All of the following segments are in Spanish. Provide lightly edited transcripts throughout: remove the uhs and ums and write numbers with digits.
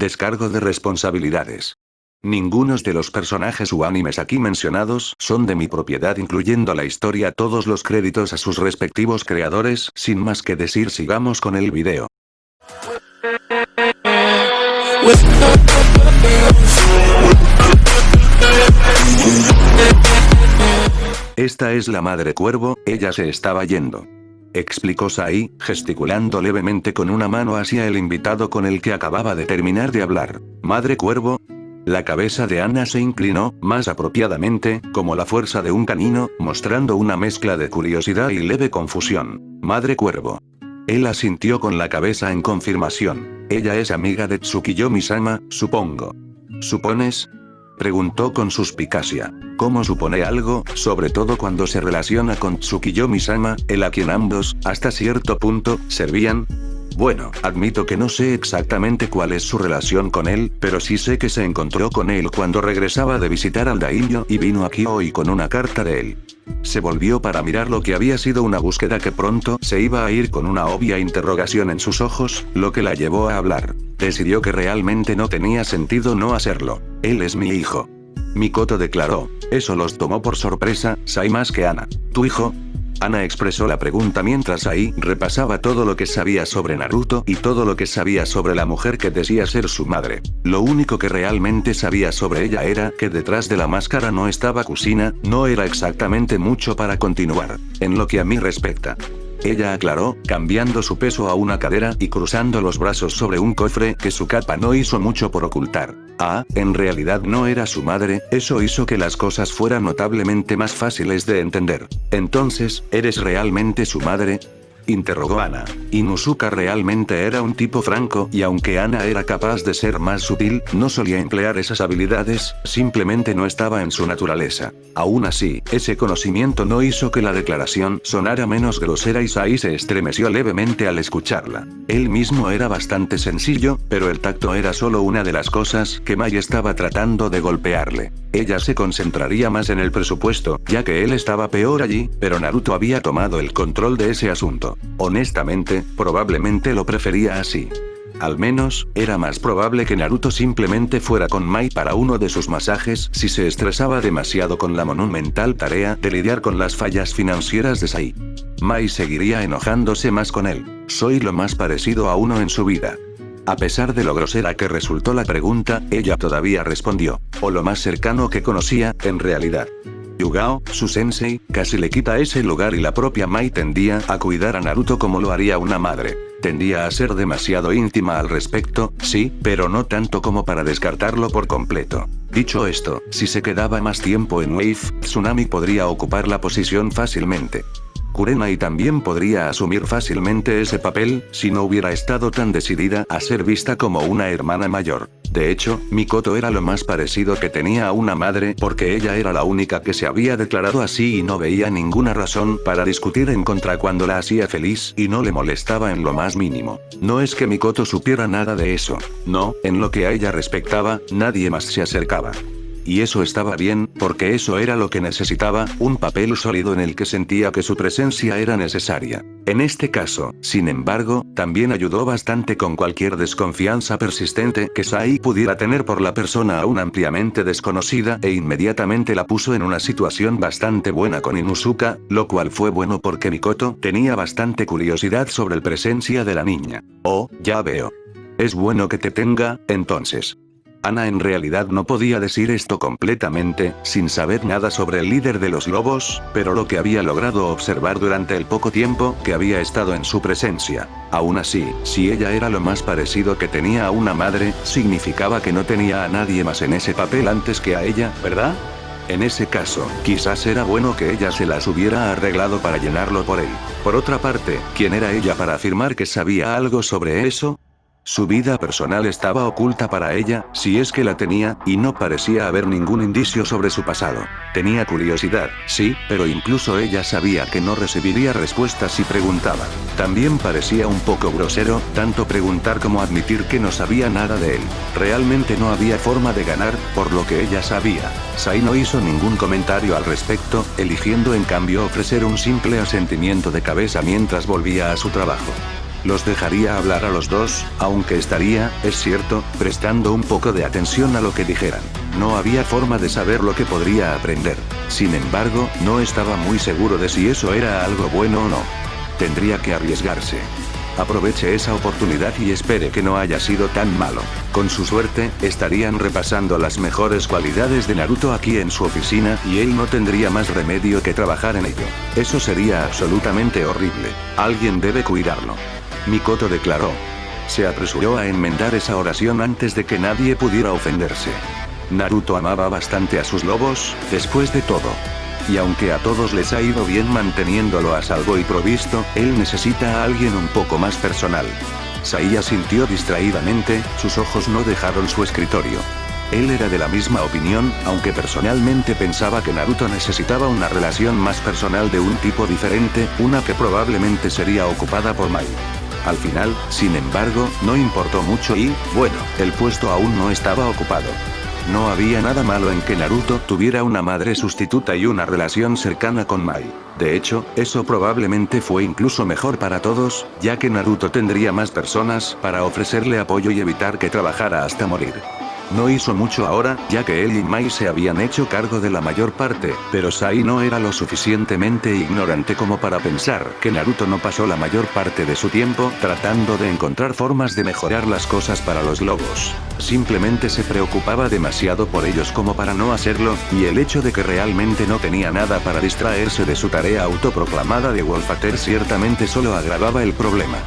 Descargo de responsabilidades. Ninguno de los personajes u animes aquí mencionados son de mi propiedad, incluyendo la historia. Todos los créditos a sus respectivos creadores. Sin más que decir, sigamos con el video. Esta es la madre cuervo, ella se estaba yendo, explicó Sai, gesticulando levemente con una mano hacia el invitado con el que acababa de terminar de hablar. ¿Madre cuervo? La cabeza de Ana se inclinó, más apropiadamente, como la fuerza de un canino, mostrando una mezcla de curiosidad y leve confusión. Madre cuervo. Él asintió con la cabeza en confirmación. Ella es amiga de Tsukiyomi-sama, supongo. ¿Supones? Preguntó con suspicacia. ¿Cómo supone algo, sobre todo cuando se relaciona con Tsukiyomi-sama, el a quien ambos, hasta cierto punto, servían? Bueno, admito que no sé exactamente cuál es su relación con él, pero sí sé que se encontró con él cuando regresaba de visitar al daimyo y vino aquí hoy con una carta de él. Se volvió para mirar lo que había sido una búsqueda que pronto se iba a ir con una obvia interrogación en sus ojos, lo que la llevó a hablar. Decidió que realmente no tenía sentido no hacerlo. Él es mi hijo. Mikoto declaró. Eso los tomó por sorpresa, Sai más que Ana. ¿Tu hijo? Ana expresó la pregunta mientras Sai repasaba todo lo que sabía sobre Naruto y todo lo que sabía sobre la mujer que decía ser su madre. Lo único que realmente sabía sobre ella era que detrás de la máscara no estaba Kusina, no era exactamente mucho para continuar. En lo que a mí respecta. Ella aclaró, cambiando su peso a una cadera y cruzando los brazos sobre un cofre que su capa no hizo mucho por ocultar. Ah, en realidad no era su madre, eso hizo que las cosas fueran notablemente más fáciles de entender. Entonces, ¿eres realmente su madre? Interrogó Ana. Inuzuka realmente era un tipo franco y aunque Ana era capaz de ser más sutil, no solía emplear esas habilidades, simplemente no estaba en su naturaleza. Aún así, ese conocimiento no hizo que la declaración sonara menos grosera y Sai se estremeció levemente al escucharla. Él mismo era bastante sencillo, pero el tacto era solo una de las cosas que Mai estaba tratando de golpearle. Ella se concentraría más en el presupuesto, ya que él estaba peor allí, pero Naruto había tomado el control de ese asunto. Honestamente, probablemente lo prefería así. Al menos, era más probable que Naruto simplemente fuera con Mai para uno de sus masajes si se estresaba demasiado con la monumental tarea de lidiar con las fallas financieras de Sai. Mai seguiría enojándose más con él. Soy lo más parecido a uno en su vida. A pesar de lo grosera que resultó la pregunta, ella todavía respondió. O lo más cercano que conocía, en realidad. Yugao, su sensei, casi le quita ese lugar y la propia Mai tendía a cuidar a Naruto como lo haría una madre. Tendía a ser demasiado íntima al respecto, sí, pero no tanto como para descartarlo por completo. Dicho esto, si se quedaba más tiempo en Wave, Tsunami podría ocupar la posición fácilmente. Kurenai también podría asumir fácilmente ese papel, si no hubiera estado tan decidida a ser vista como una hermana mayor. De hecho, Mikoto era lo más parecido que tenía a una madre porque ella era la única que se había declarado así y no veía ninguna razón para discutir en contra cuando la hacía feliz y no le molestaba en lo más mínimo. No es que Mikoto supiera nada de eso. No, en lo que a ella respectaba, nadie más se acercaba. Y eso estaba bien, porque eso era lo que necesitaba, un papel sólido en el que sentía que su presencia era necesaria. En este caso, sin embargo, también ayudó bastante con cualquier desconfianza persistente que Sai pudiera tener por la persona aún ampliamente desconocida e inmediatamente la puso en una situación bastante buena con Inuzuka, lo cual fue bueno porque Mikoto tenía bastante curiosidad sobre la presencia de la niña. Oh, ya veo. Es bueno que te tenga, entonces. Ana en realidad no podía decir esto completamente, sin saber nada sobre el líder de los lobos, pero lo que había logrado observar durante el poco tiempo que había estado en su presencia. Aún así, si ella era lo más parecido que tenía a una madre, significaba que no tenía a nadie más en ese papel antes que a ella, ¿verdad? En ese caso, quizás era bueno que ella se las hubiera arreglado para llenarlo por él. Por otra parte, ¿quién era ella para afirmar que sabía algo sobre eso? Su vida personal estaba oculta para ella, si es que la tenía, y no parecía haber ningún indicio sobre su pasado. Tenía curiosidad, sí, pero incluso ella sabía que no recibiría respuestas si preguntaba. También parecía un poco grosero, tanto preguntar como admitir que no sabía nada de él. Realmente no había forma de ganar, por lo que ella sabía. Sai no hizo ningún comentario al respecto, eligiendo en cambio ofrecer un simple asentimiento de cabeza mientras volvía a su trabajo. Los dejaría hablar a los dos, aunque estaría, es cierto, prestando un poco de atención a lo que dijeran. No había forma de saber lo que podría aprender. Sin embargo, no estaba muy seguro de si eso era algo bueno o no. Tendría que arriesgarse. Aproveche esa oportunidad y espere que no haya sido tan malo. Con su suerte, estarían repasando las mejores cualidades de Naruto aquí en su oficina y él no tendría más remedio que trabajar en ello. Eso sería absolutamente horrible. Alguien debe cuidarlo. Mikoto declaró. Se apresuró a enmendar esa oración antes de que nadie pudiera ofenderse. Naruto amaba bastante a sus lobos, después de todo. Y aunque a todos les ha ido bien manteniéndolo a salvo y provisto, él necesita a alguien un poco más personal. Sai asintió distraídamente, sus ojos no dejaron su escritorio. Él era de la misma opinión, aunque personalmente pensaba que Naruto necesitaba una relación más personal de un tipo diferente, una que probablemente sería ocupada por Mai. Al final, sin embargo, no importó mucho y, bueno, el puesto aún no estaba ocupado. No había nada malo en que Naruto tuviera una madre sustituta y una relación cercana con Mai. De hecho, eso probablemente fue incluso mejor para todos, ya que Naruto tendría más personas para ofrecerle apoyo y evitar que trabajara hasta morir. No hizo mucho ahora, ya que él y Mai se habían hecho cargo de la mayor parte, pero Sai no era lo suficientemente ignorante como para pensar que Naruto no pasó la mayor parte de su tiempo tratando de encontrar formas de mejorar las cosas para los lobos. Simplemente se preocupaba demasiado por ellos como para no hacerlo, y el hecho de que realmente no tenía nada para distraerse de su tarea autoproclamada de Wolfater ciertamente solo agravaba el problema.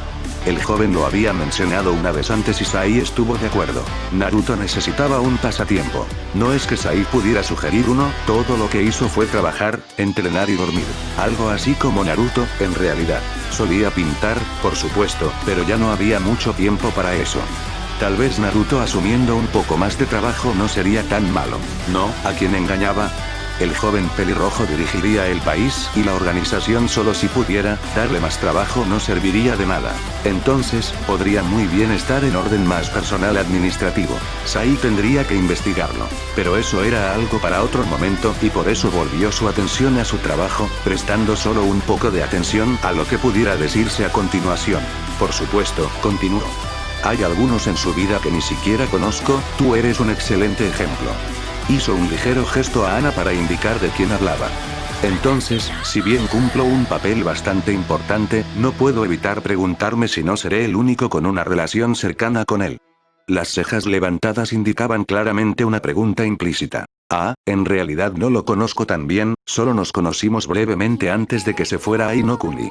El joven lo había mencionado una vez antes y Sai estuvo de acuerdo. Naruto necesitaba un pasatiempo. No es que Sai pudiera sugerir uno, todo lo que hizo fue trabajar, entrenar y dormir. Algo así como Naruto, en realidad. Solía pintar, por supuesto, pero ya no había mucho tiempo para eso. Tal vez Naruto asumiendo un poco más de trabajo no sería tan malo. ¿No? ¿A quién engañaba? El joven pelirrojo dirigiría el país y la organización solo si pudiera, darle más trabajo no serviría de nada. Entonces, podría muy bien estar en orden más personal administrativo. Sai tendría que investigarlo. Pero eso era algo para otro momento y por eso volvió su atención a su trabajo, prestando solo un poco de atención a lo que pudiera decirse a continuación. Por supuesto, continuó. Hay algunos en su vida que ni siquiera conozco, tú eres un excelente ejemplo. Hizo un ligero gesto a Ana para indicar de quién hablaba. Entonces, si bien cumplo un papel bastante importante, no puedo evitar preguntarme si no seré el único con una relación cercana con él. Las cejas levantadas indicaban claramente una pregunta implícita. Ah, en realidad no lo conozco tan bien, solo nos conocimos brevemente antes de que se fuera a Inokuni.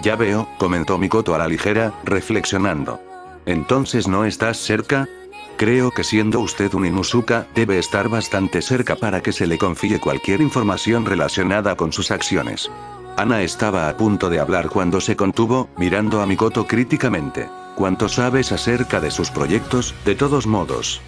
Ya veo, comentó Mikoto a la ligera, reflexionando. Entonces no estás cerca. Creo que siendo usted un Inuzuka, debe estar bastante cerca para que se le confíe cualquier información relacionada con sus acciones. Ana estaba a punto de hablar cuando se contuvo, mirando a Mikoto críticamente. ¿Cuánto sabes acerca de sus proyectos, de todos modos?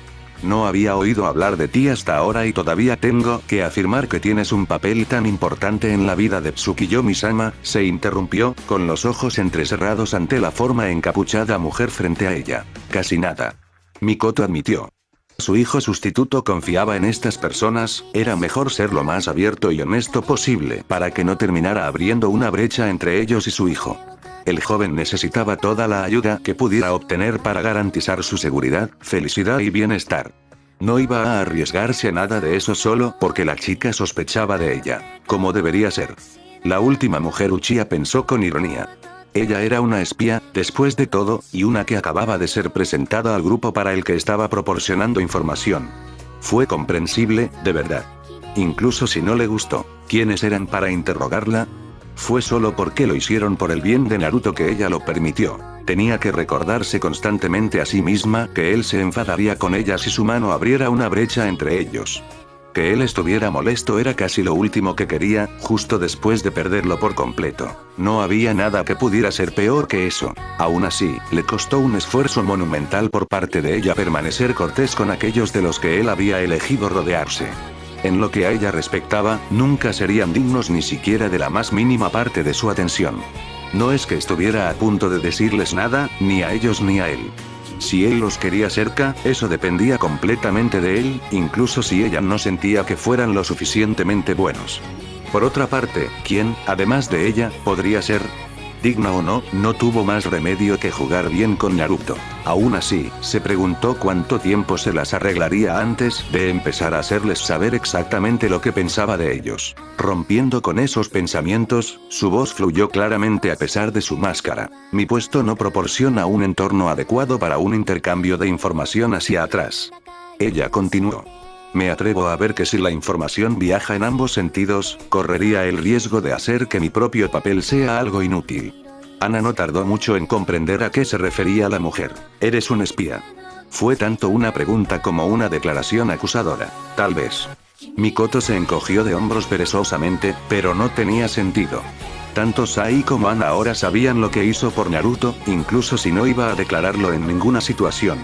No había oído hablar de ti hasta ahora y todavía tengo que afirmar que tienes un papel tan importante en la vida de Tsukiyomi-sama, se interrumpió, con los ojos entrecerrados ante la forma encapuchada mujer frente a ella. Casi nada. Mikoto admitió. Su hijo sustituto confiaba en estas personas, era mejor ser lo más abierto y honesto posible para que no terminara abriendo una brecha entre ellos y su hijo. El joven necesitaba toda la ayuda que pudiera obtener para garantizar su seguridad, felicidad y bienestar. No iba a arriesgarse a nada de eso solo porque la chica sospechaba de ella, como debería ser. La última mujer Uchiha pensó con ironía. Ella era una espía, después de todo, y una que acababa de ser presentada al grupo para el que estaba proporcionando información. Fue comprensible, de verdad. Incluso si no le gustó. ¿Quiénes eran para interrogarla? Fue solo porque lo hicieron por el bien de Naruto que ella lo permitió. Tenía que recordarse constantemente a sí misma que él se enfadaría con ella si su mano abriera una brecha entre ellos. Que él estuviera molesto era casi lo último que quería, justo después de perderlo por completo. No había nada que pudiera ser peor que eso. Aún así, le costó un esfuerzo monumental por parte de ella permanecer cortés con aquellos de los que él había elegido rodearse. En lo que a ella respectaba, nunca serían dignos ni siquiera de la más mínima parte de su atención. No es que estuviera a punto de decirles nada, ni a ellos ni a él. Si él los quería cerca, eso dependía completamente de él, incluso si ella no sentía que fueran lo suficientemente buenos. Por otra parte, ¿quién, además de ella, podría ser? Digna o no, no tuvo más remedio que jugar bien con Naruto. Aún así, se preguntó cuánto tiempo se las arreglaría antes de empezar a hacerles saber exactamente lo que pensaba de ellos. Rompiendo con esos pensamientos, su voz fluyó claramente a pesar de su máscara. Mi puesto no proporciona un entorno adecuado para un intercambio de información hacia atrás. Ella continuó. Me atrevo a ver que si la información viaja en ambos sentidos, correría el riesgo de hacer que mi propio papel sea algo inútil. Ana no tardó mucho en comprender a qué se refería la mujer. ¿Eres un espía? Fue tanto una pregunta como una declaración acusadora. Tal vez. Mikoto se encogió de hombros perezosamente, pero no tenía sentido. Tanto Sai como Ana ahora sabían lo que hizo por Naruto, incluso si no iba a declararlo en ninguna situación.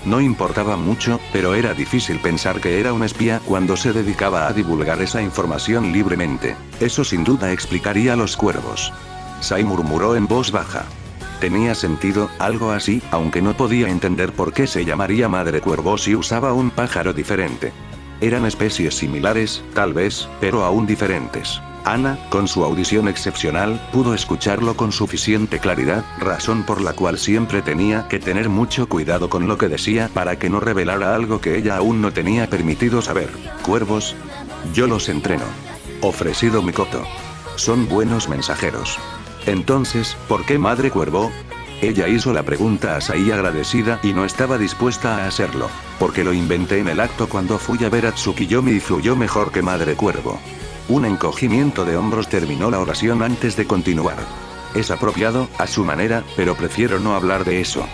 No importaba mucho, pero era difícil pensar que era un espía cuando se dedicaba a divulgar esa información libremente. Eso sin duda explicaría los cuervos. Sai murmuró en voz baja. Tenía sentido, algo así, aunque no podía entender por qué se llamaría Madre Cuervo si usaba un pájaro diferente. Eran especies similares, tal vez, pero aún diferentes. Ana, con su audición excepcional, pudo escucharlo con suficiente claridad, razón por la cual siempre tenía que tener mucho cuidado con lo que decía para que no revelara algo que ella aún no tenía permitido saber. ¿Cuervos? Yo los entreno. Ofrecido Mikoto. Son buenos mensajeros. Entonces, ¿por qué Madre Cuervo? Ella hizo la pregunta a Sai agradecida y no estaba dispuesta a hacerlo. Porque lo inventé en el acto cuando fui a ver a Tsukiyomi y fluyó mejor que Madre Cuervo. Un encogimiento de hombros terminó la oración antes de continuar. Es apropiado, a su manera, pero prefiero no hablar de eso.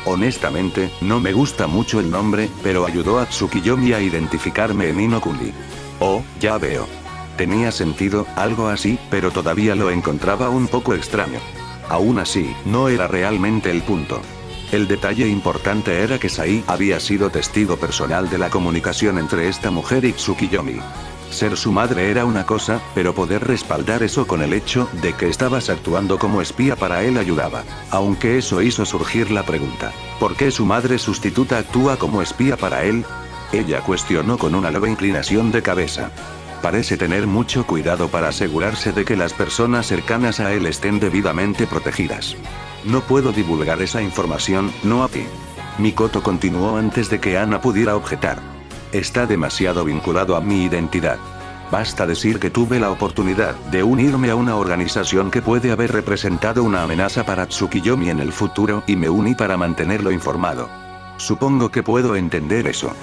Honestamente, no me gusta mucho el nombre, pero ayudó a Tsukiyomi a identificarme en Inokuni. Oh, ya veo. Tenía sentido, algo así, pero todavía lo encontraba un poco extraño. Aún así, no era realmente el punto. El detalle importante era que Sai había sido testigo personal de la comunicación entre esta mujer y Tsukiyomi. Ser su madre era una cosa, pero poder respaldar eso con el hecho de que estabas actuando como espía para él ayudaba. Aunque eso hizo surgir la pregunta, ¿por qué su madre sustituta actúa como espía para él? Ella cuestionó con una leve inclinación de cabeza. Parece tener mucho cuidado para asegurarse de que las personas cercanas a él estén debidamente protegidas. No puedo divulgar esa información, no a ti. Mikoto continuó antes de que Ana pudiera objetar. Está demasiado vinculado a mi identidad. Basta decir que tuve la oportunidad de unirme a una organización que puede haber representado una amenaza para Tsukiyomi en el futuro y me uní para mantenerlo informado. Supongo que puedo entender eso.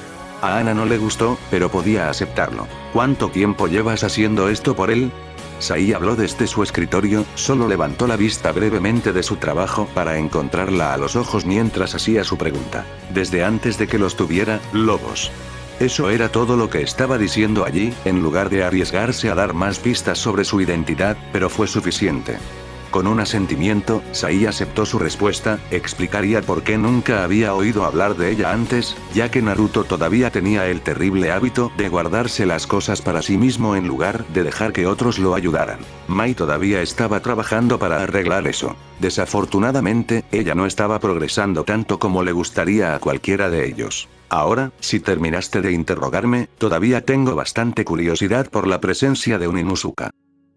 A Ana no le gustó, pero podía aceptarlo. ¿Cuánto tiempo llevas haciendo esto por él? Sai habló desde su escritorio, solo levantó la vista brevemente de su trabajo para encontrarla a los ojos mientras hacía su pregunta. Desde antes de que los tuviera, lobos. Eso era todo lo que estaba diciendo allí, en lugar de arriesgarse a dar más pistas sobre su identidad, pero fue suficiente. Con un asentimiento, Sai aceptó su respuesta, explicaría por qué nunca había oído hablar de ella antes, ya que Naruto todavía tenía el terrible hábito de guardarse las cosas para sí mismo en lugar de dejar que otros lo ayudaran. Mai todavía estaba trabajando para arreglar eso. Desafortunadamente, ella no estaba progresando tanto como le gustaría a cualquiera de ellos. Ahora, si terminaste de interrogarme, todavía tengo bastante curiosidad por la presencia de un Inuzuka.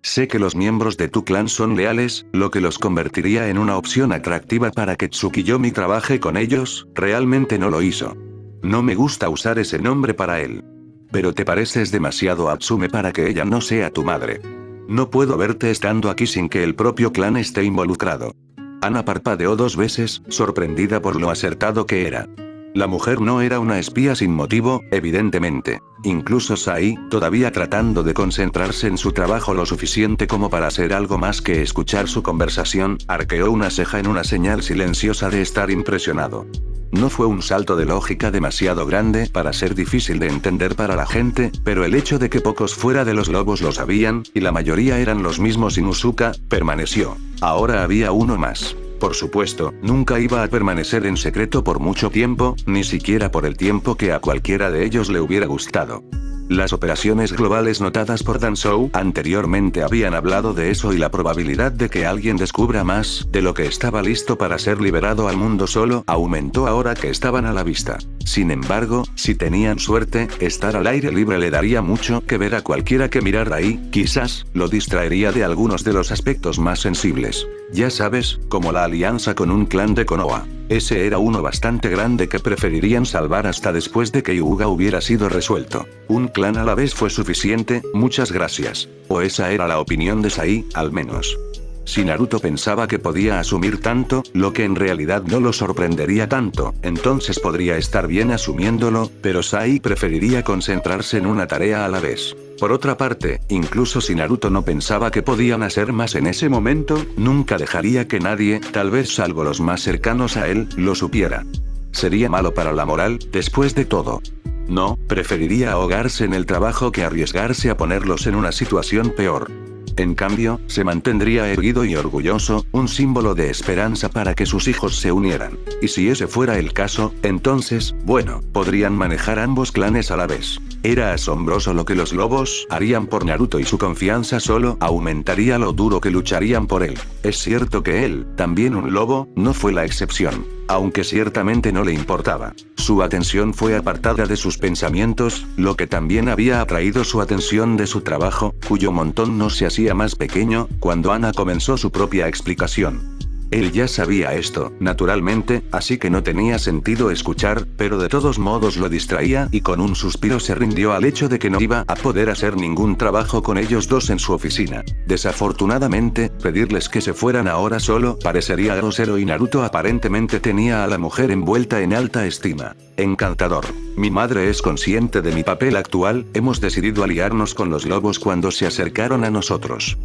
Sé que los miembros de tu clan son leales, lo que los convertiría en una opción atractiva para que Tsukiyomi trabaje con ellos, realmente no lo hizo. No me gusta usar ese nombre para él. Pero te pareces demasiado a Tsume para que ella no sea tu madre. No puedo verte estando aquí sin que el propio clan esté involucrado. Ana parpadeó 2 veces, sorprendida por lo acertado que era. La mujer no era una espía sin motivo, evidentemente. Incluso Sai, todavía tratando de concentrarse en su trabajo lo suficiente como para hacer algo más que escuchar su conversación, arqueó una ceja en una señal silenciosa de estar impresionado. No fue un salto de lógica demasiado grande para ser difícil de entender para la gente, pero el hecho de que pocos fuera de los lobos lo sabían, y la mayoría eran los mismos Inuzuka, permaneció. Ahora había uno más. Por supuesto, nunca iba a permanecer en secreto por mucho tiempo, ni siquiera por el tiempo que a cualquiera de ellos le hubiera gustado. Las operaciones globales notadas por Danzou anteriormente habían hablado de eso y la probabilidad de que alguien descubra más de lo que estaba listo para ser liberado al mundo solo aumentó ahora que estaban a la vista. Sin embargo, si tenían suerte, estar al aire libre le daría mucho que ver a cualquiera que mirara ahí, quizás, lo distraería de algunos de los aspectos más sensibles. Ya sabes, como la alianza con un clan de Konoha. Ese era uno bastante grande que preferirían salvar hasta después de que Hyuga hubiera sido resuelto. Un clan a la vez fue suficiente, muchas gracias. O esa era la opinión de Sai, al menos. Si Naruto pensaba que podía asumir tanto, lo que en realidad no lo sorprendería tanto, entonces podría estar bien asumiéndolo, pero Sai preferiría concentrarse en una tarea a la vez. Por otra parte, incluso si Naruto no pensaba que podían hacer más en ese momento, nunca dejaría que nadie, tal vez salvo los más cercanos a él, lo supiera. Sería malo para la moral, después de todo. No, preferiría ahogarse en el trabajo que arriesgarse a ponerlos en una situación peor. En cambio, se mantendría erguido y orgulloso, un símbolo de esperanza para que sus hijos se unieran. Y si ese fuera el caso, entonces, bueno, podrían manejar ambos clanes a la vez. Era asombroso lo que los lobos harían por Naruto y su confianza solo aumentaría lo duro que lucharían por él. Es cierto que él, también un lobo, no fue la excepción. Aunque ciertamente no le importaba. Su atención fue apartada de sus pensamientos, lo que también había atraído su atención de su trabajo, cuyo montón no se hacía más pequeño, cuando Ana comenzó su propia explicación. Él ya sabía esto, naturalmente, así que no tenía sentido escuchar, pero de todos modos lo distraía y con un suspiro se rindió al hecho de que no iba a poder hacer ningún trabajo con ellos dos en su oficina. Desafortunadamente, pedirles que se fueran ahora solo parecería grosero y Naruto aparentemente tenía a la mujer envuelta en alta estima. Encantador. Mi madre es consciente de mi papel actual, hemos decidido aliarnos con los lobos cuando se acercaron a nosotros.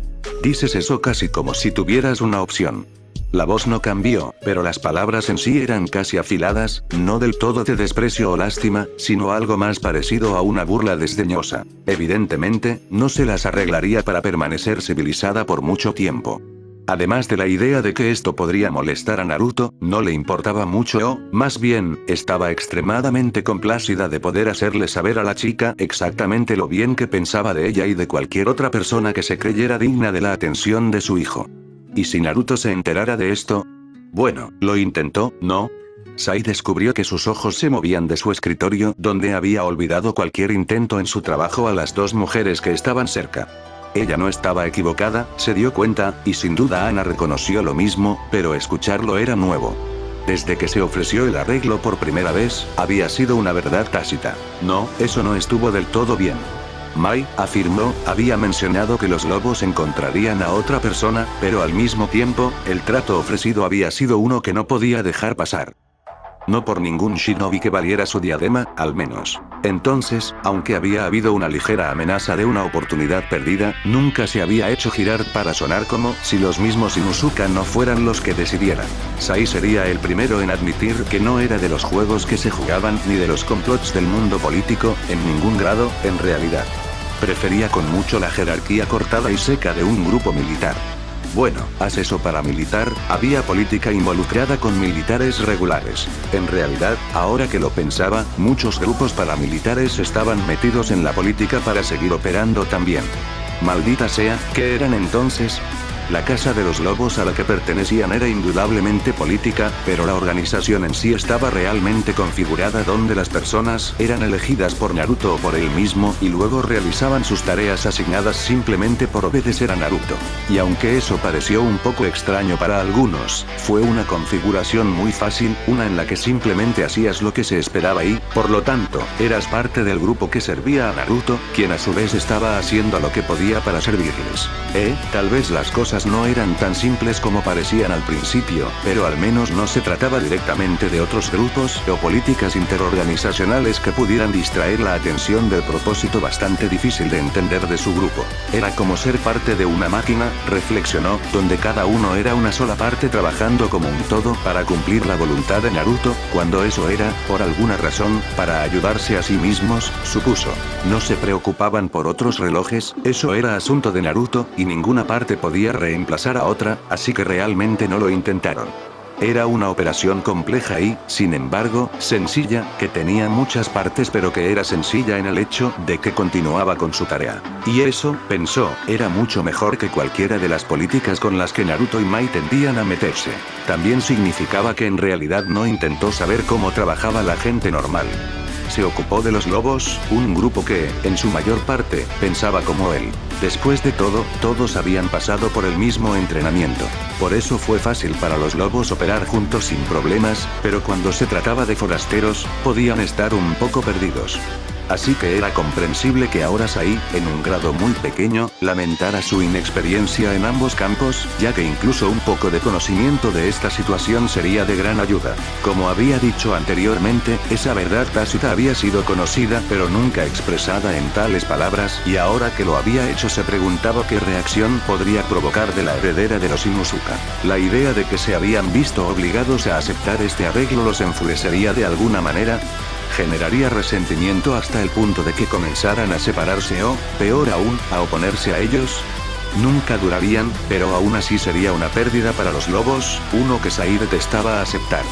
Dices eso casi como si tuvieras una opción. La voz no cambió, pero las palabras en sí eran casi afiladas, no del todo de desprecio o lástima, sino algo más parecido a una burla desdeñosa. Evidentemente, no se las arreglaría para permanecer civilizada por mucho tiempo. Además de la idea de que esto podría molestar a Naruto, no le importaba mucho o, más bien, estaba extremadamente complacida de poder hacerle saber a la chica exactamente lo bien que pensaba de ella y de cualquier otra persona que se creyera digna de la atención de su hijo. ¿Y si Naruto se enterara de esto? Bueno, lo intentó, ¿no? Sai descubrió que sus ojos se movían de su escritorio, donde había olvidado cualquier intento en su trabajo a las dos mujeres que estaban cerca. Ella no estaba equivocada, se dio cuenta, y sin duda Ana reconoció lo mismo, pero escucharlo era nuevo. Desde que se ofreció el arreglo por primera vez, había sido una verdad tácita. No, eso no estuvo del todo bien. Mai, afirmó, había mencionado que los lobos encontrarían a otra persona, pero al mismo tiempo, el trato ofrecido había sido uno que no podía dejar pasar. No por ningún shinobi que valiera su diadema, al menos. Entonces, aunque había habido una ligera amenaza de una oportunidad perdida, nunca se había hecho girar para sonar como si los mismos Inuzuka no fueran los que decidieran. Sai sería el primero en admitir que no era de los juegos que se jugaban ni de los complots del mundo político, en ningún grado, en realidad. Prefería con mucho la jerarquía cortada y seca de un grupo militar. Bueno, acceso paramilitar, había política involucrada con militares regulares. En realidad, ahora que lo pensaba, muchos grupos paramilitares estaban metidos en la política para seguir operando también. Maldita sea, ¿qué eran entonces? La Casa de los Lobos a la que pertenecían era indudablemente política, pero la organización en sí estaba realmente configurada donde las personas eran elegidas por Naruto o por él mismo y luego realizaban sus tareas asignadas simplemente por obedecer a Naruto. Y aunque eso pareció un poco extraño para algunos, fue una configuración muy fácil, una en la que simplemente hacías lo que se esperaba y, por lo tanto, eras parte del grupo que servía a Naruto, quien a su vez estaba haciendo lo que podía para servirles. Tal vez las cosas no eran tan simples como parecían al principio, pero al menos no se trataba directamente de otros grupos o políticas interorganizacionales que pudieran distraer la atención del propósito bastante difícil de entender de su grupo. Era como ser parte de una máquina, reflexionó, donde cada uno era una sola parte trabajando como un todo para cumplir la voluntad de Naruto, cuando eso era, por alguna razón, para ayudarse a sí mismos, supuso. No se preocupaban por otros relojes, eso era asunto de Naruto, y ninguna parte podía reemplazar a otra, así que realmente no lo intentaron. Era una operación compleja y, sin embargo, sencilla, que tenía muchas partes pero que era sencilla en el hecho de que continuaba con su tarea. Y eso, pensó, era mucho mejor que cualquiera de las políticas con las que Naruto y Mai tendían a meterse. También significaba que en realidad no intentó saber cómo trabajaba la gente normal. se ocupó de los lobos, un grupo que, en su mayor parte, pensaba como él. Después de todo, todos habían pasado por el mismo entrenamiento. Por eso fue fácil para los lobos operar juntos sin problemas, pero cuando se trataba de forasteros, podían estar un poco perdidos. Así que era comprensible que ahora Sai, en un grado muy pequeño, lamentara su inexperiencia en ambos campos, ya que incluso un poco de conocimiento de esta situación sería de gran ayuda. Como había dicho anteriormente, esa verdad tácita había sido conocida pero nunca expresada en tales palabras, y ahora que lo había hecho se preguntaba qué reacción podría provocar de la heredera de los Inuzuka. La idea de que se habían visto obligados a aceptar este arreglo los enfurecería de alguna manera, generaría resentimiento hasta el punto de que comenzaran a separarse o, peor aún, a oponerse a ellos. Nunca durarían, pero aún así sería una pérdida para los lobos, uno que Sai detestaba aceptar.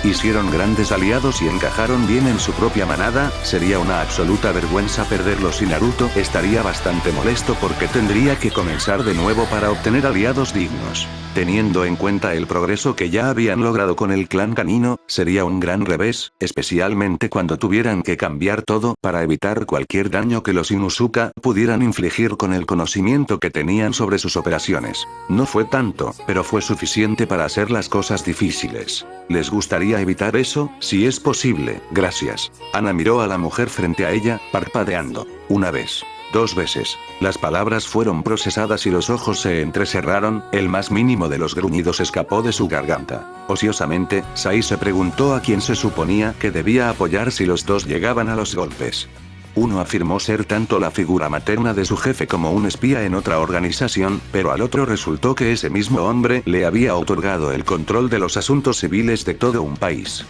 Hicieron grandes aliados y encajaron bien en su propia manada, sería una absoluta vergüenza perderlos y Naruto estaría bastante molesto porque tendría que comenzar de nuevo para obtener aliados dignos. Teniendo en cuenta el progreso que ya habían logrado con el clan canino, sería un gran revés, especialmente cuando tuvieran que cambiar todo para evitar cualquier daño que los Inuzuka pudieran infligir con el conocimiento que tenían sobre sus operaciones. No fue tanto, pero fue suficiente para hacer las cosas difíciles. ¿Les gustaría evitar eso? Si es posible, gracias. Ana miró a la mujer frente a ella, parpadeando. Una vez. 2 veces. Las palabras fueron procesadas y los ojos se entrecerraron, el más mínimo de los gruñidos escapó de su garganta. Ociosamente, Sai se preguntó a quién se suponía que debía apoyar si los dos llegaban a los golpes. Uno afirmó ser tanto la figura materna de su jefe como un espía en otra organización, pero al otro resultó que ese mismo hombre le había otorgado el control de los asuntos civiles de todo un país.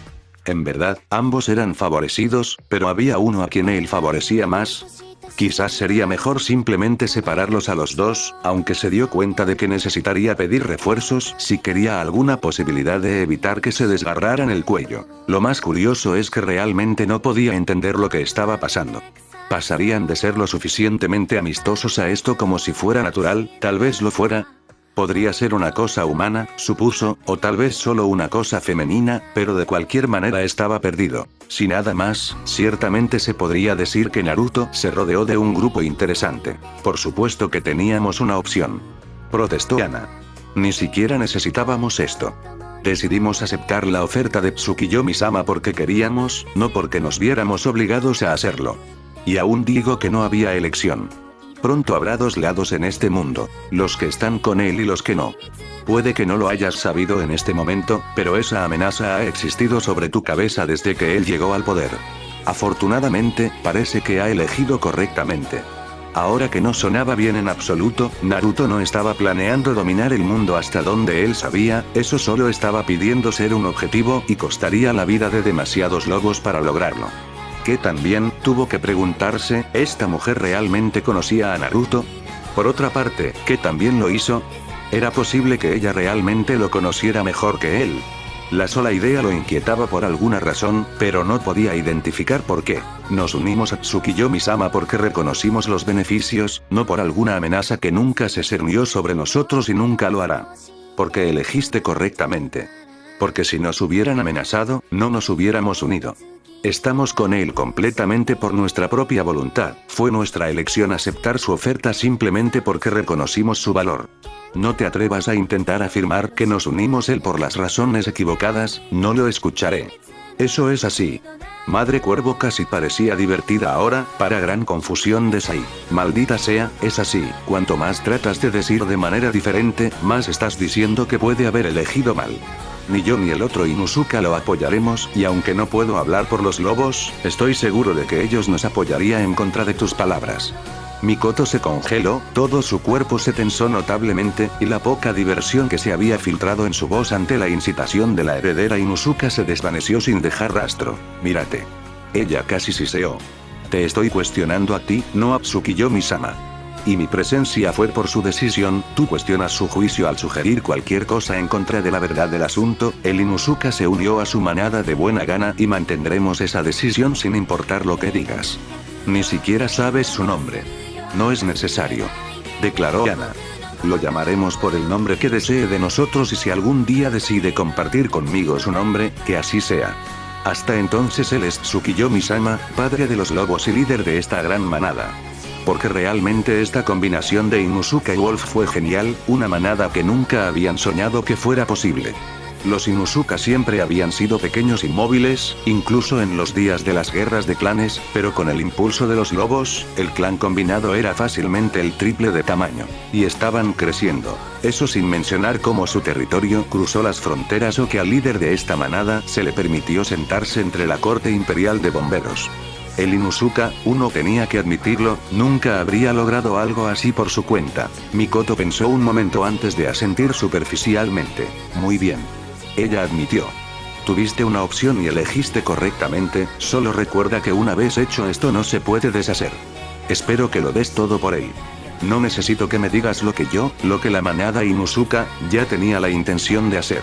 En verdad, ambos eran favorecidos, pero había uno a quien él favorecía más. Quizás sería mejor simplemente separarlos a los dos, aunque se dio cuenta de que necesitaría pedir refuerzos si quería alguna posibilidad de evitar que se desgarraran el cuello. Lo más curioso es que realmente no podía entender lo que estaba pasando. ¿Pasarían de ser lo suficientemente amistosos a esto como si fuera natural? Tal vez lo fuera. Podría ser una cosa humana, supuso, o tal vez solo una cosa femenina, pero de cualquier manera estaba perdido. Si nada más, ciertamente se podría decir que Naruto se rodeó de un grupo interesante. Por supuesto que teníamos una opción. Protestó Ana. Ni siquiera necesitábamos esto. Decidimos aceptar la oferta de Tsukiyomi-sama porque queríamos, no porque nos viéramos obligados a hacerlo. Y aún digo que no había elección. Pronto habrá dos lados en este mundo, los que están con él y los que no. Puede que no lo hayas sabido en este momento, pero esa amenaza ha existido sobre tu cabeza desde que él llegó al poder. Afortunadamente, parece que ha elegido correctamente. Ahora que no sonaba bien en absoluto, Naruto no estaba planeando dominar el mundo hasta donde él sabía, eso solo estaba pidiendo ser un objetivo y costaría la vida de demasiados lobos para lograrlo. Que también tuvo que preguntarse, ¿esta mujer realmente conocía a Naruto? Por otra parte, ¿que también lo hizo? ¿Era posible que ella realmente lo conociera mejor que él? La sola idea lo inquietaba por alguna razón, pero no podía identificar por qué. Nos unimos a Tsukiyomi-sama porque reconocimos los beneficios, no por alguna amenaza que nunca se cernió sobre nosotros y nunca lo hará. Porque elegiste correctamente. Porque si nos hubieran amenazado, no nos hubiéramos unido. Estamos con él completamente por nuestra propia voluntad, fue nuestra elección aceptar su oferta simplemente porque reconocimos su valor. No te atrevas a intentar afirmar que nos unimos él por las razones equivocadas, no lo escucharé. Eso es así. Madre Cuervo casi parecía divertida ahora, para gran confusión de Sai. Maldita sea, es así, cuanto más tratas de decir de manera diferente, más estás diciendo que puede haber elegido mal. Ni yo ni el otro Inuzuka lo apoyaremos, y aunque no puedo hablar por los lobos, estoy seguro de que ellos nos apoyarían en contra de tus palabras. Mikoto se congeló, todo su cuerpo se tensó notablemente, y la poca diversión que se había filtrado en su voz ante la incitación de la heredera Inuzuka se desvaneció sin dejar rastro. Mírate. Ella casi siseó. Te estoy cuestionando a ti, no a Tsukiyomi-sama. Y mi presencia fue por su decisión, tú cuestionas su juicio al sugerir cualquier cosa en contra de la verdad del asunto, el Inuzuka se unió a su manada de buena gana y mantendremos esa decisión sin importar lo que digas. Ni siquiera sabes su nombre. No es necesario. Declaró Ana. Lo llamaremos por el nombre que desee de nosotros y si algún día decide compartir conmigo su nombre, que así sea. Hasta entonces él es Tsukiyomi-sama, padre de los lobos y líder de esta gran manada. Porque realmente esta combinación de Inuzuka y Wolf fue genial, una manada que nunca habían soñado que fuera posible. Los Inuzuka siempre habían sido pequeños y móviles, incluso en los días de las guerras de clanes, pero con el impulso de los lobos, el clan combinado era fácilmente el triple de tamaño. Y estaban creciendo. Eso sin mencionar cómo su territorio cruzó las fronteras o que al líder de esta manada se le permitió sentarse entre la corte imperial de bomberos. El Inuzuka, uno tenía que admitirlo, nunca habría logrado algo así por su cuenta. Mikoto pensó un momento antes de asentir superficialmente. Muy bien. Ella admitió. Tuviste una opción y elegiste correctamente, solo recuerda que una vez hecho esto no se puede deshacer. Espero que lo des todo por él. No necesito que me digas lo que la manada Inuzuka, ya tenía la intención de hacer.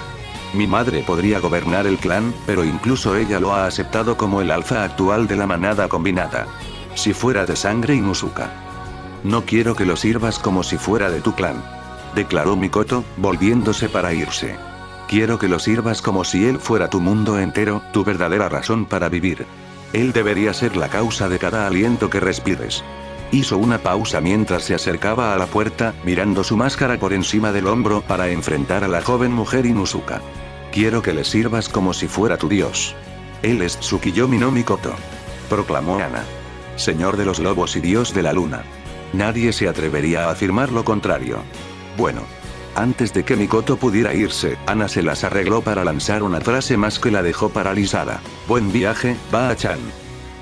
Mi madre podría gobernar el clan, pero incluso ella lo ha aceptado como el alfa actual de la manada combinada. Si fuera de sangre Inuzuka. No quiero que lo sirvas como si fuera de tu clan. Declaró Mikoto, volviéndose para irse. Quiero que lo sirvas como si él fuera tu mundo entero, tu verdadera razón para vivir. Él debería ser la causa de cada aliento que respires. Hizo una pausa mientras se acercaba a la puerta, mirando su máscara por encima del hombro para enfrentar a la joven mujer Inuzuka. Quiero que le sirvas como si fuera tu dios. Él es Tsukiyomi no Mikoto. Proclamó Ana. Señor de los lobos y dios de la luna. Nadie se atrevería a afirmar lo contrario. Bueno. Antes de que Mikoto pudiera irse, Ana se las arregló para lanzar una frase más que la dejó paralizada. Buen viaje, Ba-chan.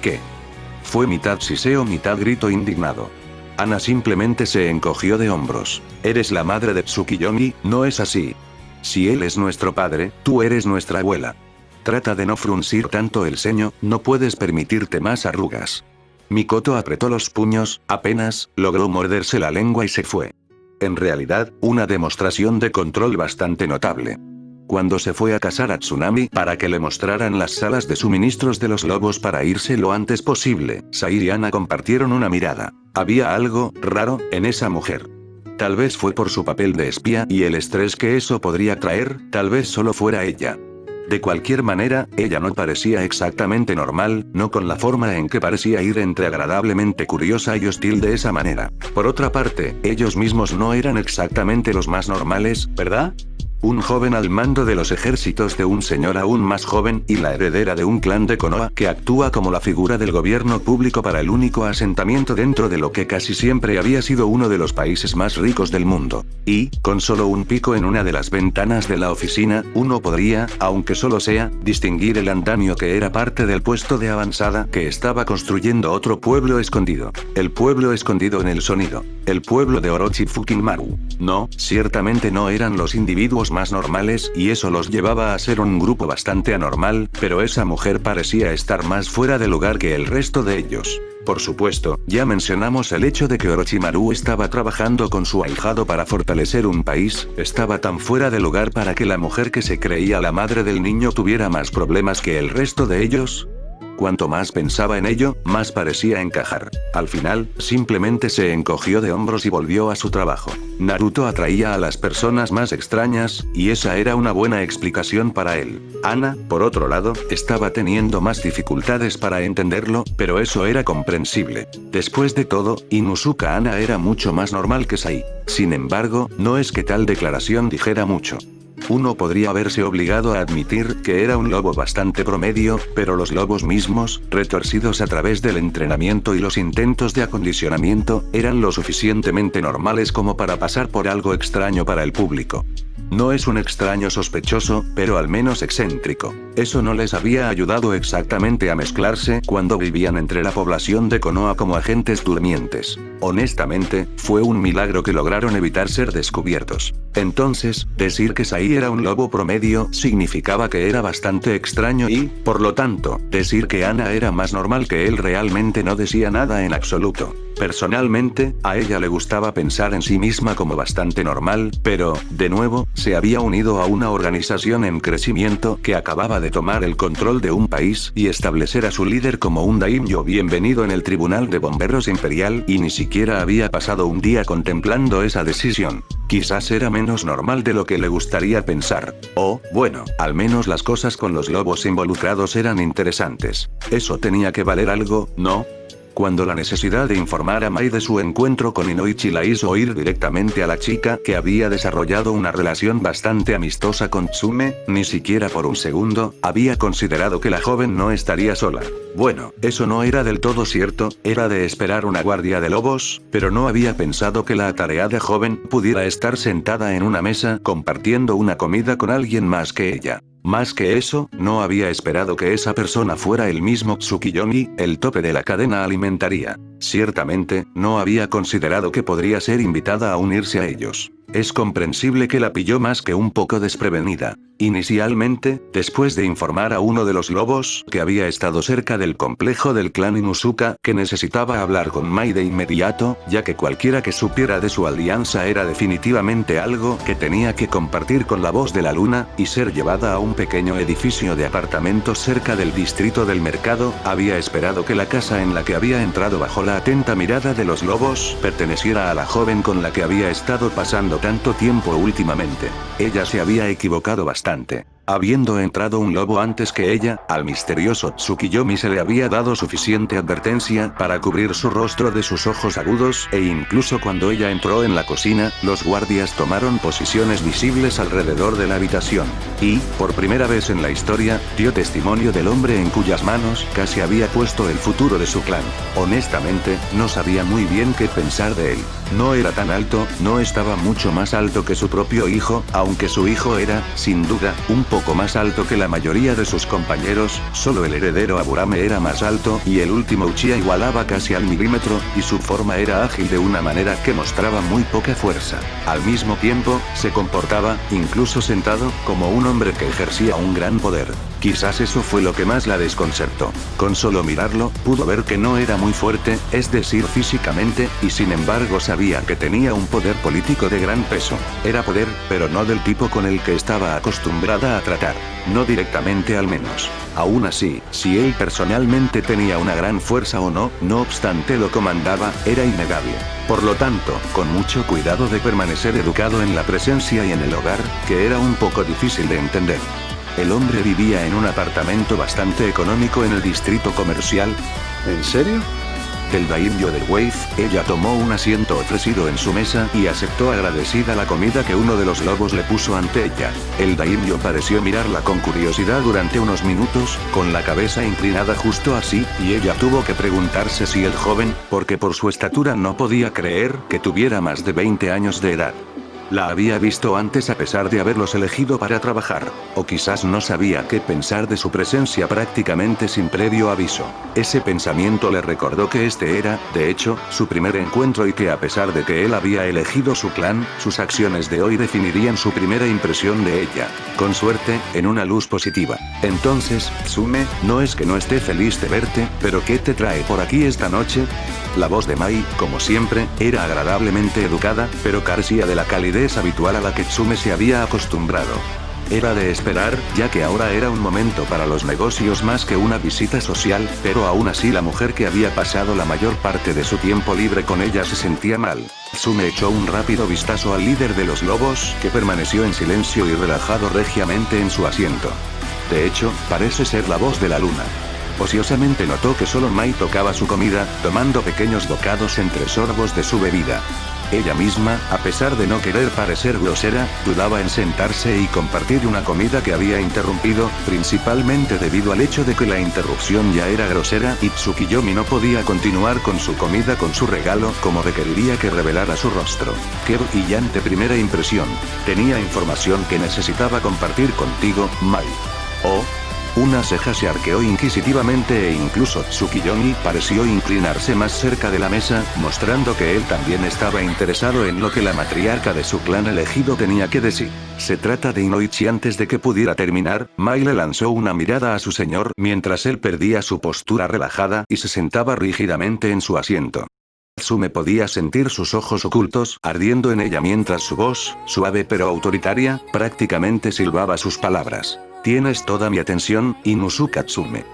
¿Qué? Fue mitad siseo mitad grito indignado. Ana simplemente se encogió de hombros. Eres la madre de Tsukiyomi, ¿no es así? Si él es nuestro padre, tú eres nuestra abuela. Trata de no fruncir tanto el ceño, no puedes permitirte más arrugas. Mikoto apretó los puños, apenas logró morderse la lengua y se fue. En realidad, una demostración de control bastante notable. Cuando se fue a casar a Tsunami para que le mostraran las salas de suministros de los lobos para irse lo antes posible, Sair y Ana compartieron una mirada. Había algo raro en esa mujer. Tal vez fue por su papel de espía y el estrés que eso podría traer, tal vez solo fuera ella. De cualquier manera, ella no parecía exactamente normal, no con la forma en que parecía ir entre agradablemente curiosa y hostil de esa manera. Por otra parte, ellos mismos no eran exactamente los más normales, ¿verdad? Un joven al mando de los ejércitos de un señor aún más joven y la heredera de un clan de Konoha que actúa como la figura del gobierno público para el único asentamiento dentro de lo que casi siempre había sido uno de los países más ricos del mundo. Y, con solo un pico en una de las ventanas de la oficina, uno podría, aunque solo sea, distinguir el andamio que era parte del puesto de avanzada que estaba construyendo otro pueblo escondido. El pueblo escondido en el sonido. El pueblo de Orochi fucking Maru. No, ciertamente no eran los individuos más normales y eso los llevaba a ser un grupo bastante anormal, pero esa mujer parecía estar más fuera de lugar que el resto de ellos. Por supuesto, ya mencionamos el hecho de que Orochimaru estaba trabajando con su ahijado para fortalecer un país, estaba tan fuera de lugar para que la mujer que se creía la madre del niño tuviera más problemas que el resto de ellos. Cuanto más pensaba en ello, más parecía encajar. Al final, simplemente se encogió de hombros y volvió a su trabajo. Naruto atraía a las personas más extrañas, y esa era una buena explicación para él. Ana, por otro lado, estaba teniendo más dificultades para entenderlo, pero eso era comprensible. Después de todo, Inuzuka Ana era mucho más normal que Sai. Sin embargo, no es que tal declaración dijera mucho. Uno podría verse obligado a admitir que era un lobo bastante promedio, pero los lobos mismos, retorcidos a través del entrenamiento y los intentos de acondicionamiento, eran lo suficientemente normales como para pasar por algo extraño para el público. No es un extraño sospechoso, pero al menos excéntrico. Eso no les había ayudado exactamente a mezclarse cuando vivían entre la población de Konoha como agentes durmientes. Honestamente, fue un milagro que lograron evitar ser descubiertos. Entonces, decir que Sai era un lobo promedio significaba que era bastante extraño y, por lo tanto, decir que Ana era más normal que él realmente no decía nada en absoluto. Personalmente, a ella le gustaba pensar en sí misma como bastante normal, pero, de nuevo, se había unido a una organización en crecimiento que acababa de tomar el control de un país y establecer a su líder como un daimyo bienvenido en el Tribunal de Bomberos Imperial y ni siquiera había pasado un día contemplando esa decisión. Quizás era menos normal de lo que le gustaría pensar. O, bueno, al menos las cosas con los lobos involucrados eran interesantes. Eso tenía que valer algo, ¿no? Cuando la necesidad de informar a Mai de su encuentro con Inoichi la hizo ir directamente a la chica que había desarrollado una relación bastante amistosa con Tsume, ni siquiera por un segundo, había considerado que la joven no estaría sola. Bueno, eso no era del todo cierto, era de esperar una guardia de lobos, pero no había pensado que la atareada joven pudiera estar sentada en una mesa compartiendo una comida con alguien más que ella. Más que eso, no había esperado que esa persona fuera el mismo Tsukiyomi, el tope de la cadena alimentaria. Ciertamente, no había considerado que podría ser invitada a unirse a ellos. Es comprensible que la pilló más que un poco desprevenida. Inicialmente, después de informar a uno de los lobos que había estado cerca del complejo del clan Inuzuka, que necesitaba hablar con Mai de inmediato, ya que cualquiera que supiera de su alianza era definitivamente algo que tenía que compartir con la voz de la luna, y ser llevada a un pequeño edificio de apartamentos cerca del distrito del mercado, había esperado que la casa en la que había entrado bajo la atenta mirada de los lobos perteneciera a la joven con la que había estado pasando tanto tiempo últimamente. Ella se había equivocado bastante. Habiendo entrado un lobo antes que ella, al misterioso Tsukiyomi se le había dado suficiente advertencia para cubrir su rostro de sus ojos agudos, e incluso cuando ella entró en la cocina, los guardias tomaron posiciones visibles alrededor de la habitación. Y, por primera vez en la historia, dio testimonio del hombre en cuyas manos casi había puesto el futuro de su clan. Honestamente, no sabía muy bien qué pensar de él. No era tan alto, no estaba mucho más alto que su propio hijo, aunque su hijo era, sin duda, un poco más alto que la mayoría de sus compañeros, solo el heredero Aburame era más alto y el último Uchiha igualaba casi al milímetro, y su forma era ágil de una manera que mostraba muy poca fuerza. Al mismo tiempo, se comportaba, incluso sentado, como un hombre que ejercía un gran poder. Quizás eso fue lo que más la desconcertó. Con solo mirarlo, pudo ver que no era muy fuerte, es decir físicamente, y sin embargo sabía que tenía un poder político de gran peso. Era poder, pero no del tipo con el que estaba acostumbrada a tratar. No directamente al menos. Aún así, si él personalmente tenía una gran fuerza o no, no obstante lo comandaba, era innegable. Por lo tanto, con mucho cuidado de permanecer educado en la presencia y en el hogar, que era un poco difícil de entender. El hombre vivía en un apartamento bastante económico en el distrito comercial. ¿En serio? Del daimyo del Wave, ella tomó un asiento ofrecido en su mesa y aceptó agradecida la comida que uno de los lobos le puso ante ella. El daimyo pareció mirarla con curiosidad durante unos minutos, con la cabeza inclinada justo así, y ella tuvo que preguntarse si el joven, porque por su estatura no podía creer que tuviera más de 20 años de edad. La había visto antes a pesar de haberlos elegido para trabajar, o quizás no sabía qué pensar de su presencia prácticamente sin previo aviso. Ese pensamiento le recordó que este era, de hecho, su primer encuentro y que a pesar de que él había elegido su clan, sus acciones de hoy definirían su primera impresión de ella. Con suerte, en una luz positiva. Entonces, Tsume, no es que no esté feliz de verte, pero ¿qué te trae por aquí esta noche? La voz de Mai, como siempre, era agradablemente educada, pero carecía de la calidez habitual a la que Tsume se había acostumbrado. Era de esperar, ya que ahora era un momento para los negocios más que una visita social, pero aún así la mujer que había pasado la mayor parte de su tiempo libre con ella se sentía mal. Tsume echó un rápido vistazo al líder de los lobos, que permaneció en silencio y relajado regiamente en su asiento. De hecho, parece ser la voz de la luna. Ociosamente notó que solo Mai tocaba su comida, tomando pequeños bocados entre sorbos de su bebida. Ella misma, a pesar de no querer parecer grosera, dudaba en sentarse y compartir una comida que había interrumpido, principalmente debido al hecho de que la interrupción ya era grosera y Tsukiyomi no podía continuar con su comida con su regalo como requeriría que revelara su rostro. ¡Qué brillante primera impresión! Tenía información que necesitaba compartir contigo, Mai. Oh. Una ceja se arqueó inquisitivamente e incluso Tsukiyomi pareció inclinarse más cerca de la mesa, mostrando que él también estaba interesado en lo que la matriarca de su clan elegido tenía que decir. Se trata de Inoichi. Antes de que pudiera terminar, Mai le lanzó una mirada a su señor mientras él perdía su postura relajada y se sentaba rígidamente en su asiento. Tsume podía sentir sus ojos ocultos ardiendo en ella mientras su voz, suave pero autoritaria, prácticamente silbaba sus palabras. Tienes toda mi atención, Inuzuka Tsume.